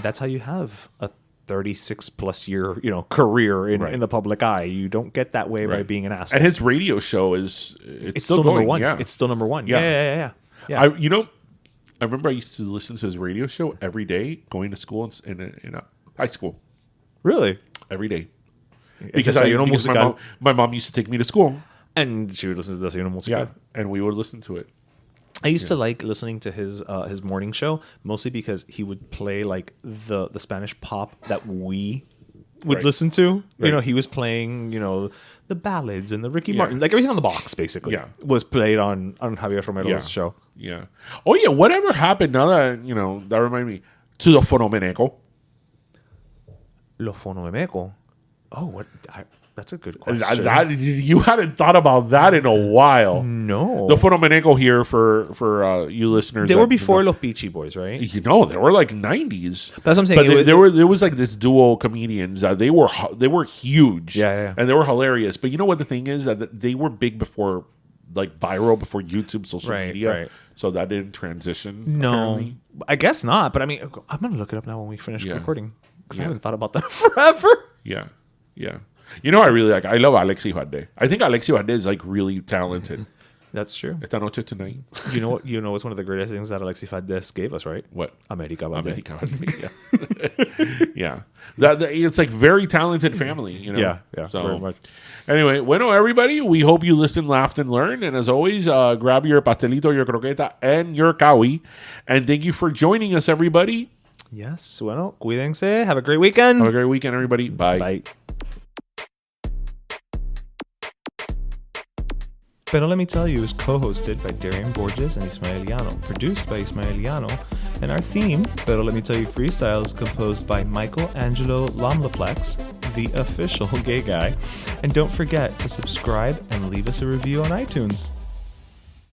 that's how you have a 36 plus year, career in the public eye. You don't get that way by Right. being an asshole. And his radio show is it's still number going, one. Yeah. It's still number one. Yeah. Yeah. I remember I used to listen to his radio show every day going to school in high school Really? every day because Desayuno because musical. my mom used to take me to school. And she would listen to Desayuno Musical. Yeah, and we would listen to it. I used to like listening to his morning show mostly because he would play like the Spanish pop that we would Right. listen to. Right. He was playing the ballads and the Ricky Martin, like everything on the box basically. Yeah. Was played on Javier Romero's Yeah. show. Yeah. Oh yeah. Whatever happened? Now that that reminded me to the Fonomeneco. Lo Fonomemeco. Oh, what? That's a good question. You hadn't thought about that in a while. No. The Fonomeneco here for you listeners. They that were before know. Los Peachy Boys, right? They were like 90s. That's what I'm saying. But there was like this duo comedians. They were huge. Yeah. And they were hilarious. But you know what the thing is? That they were big before, like viral, before YouTube, social media. Right. So that didn't transition. No, apparently. I guess not. But I mean, I'm going to look it up now when we finish Yeah. recording. Because I Yeah. haven't thought about that forever. Yeah. I really like. I love Alexi Vade. I think Alexi Vade is like really talented. That's true. Esta noche tonight. You know what? What's one of the greatest things that Alexi Fades gave us, right? What? America Vade. America Vade. Yeah. That it's like very talented family. Yeah. So very much. anyway, bueno, everybody, we hope you listened, laughed, and learned. And as always, grab your pastelito, your croqueta, and your kawi. And thank you for joining us, everybody. Yes. Bueno, cuídense. Have a great weekend. Have a great weekend, everybody. Bye. Bye. Pero Let Me Tell You is co-hosted by Darian Borges and Ismaeliano, produced by Ismaeliano, and our theme, Pero Let Me Tell You Freestyle, is composed by Michael Angelo Lomlaplex, the official gay guy. And don't forget to subscribe and leave us a review on iTunes.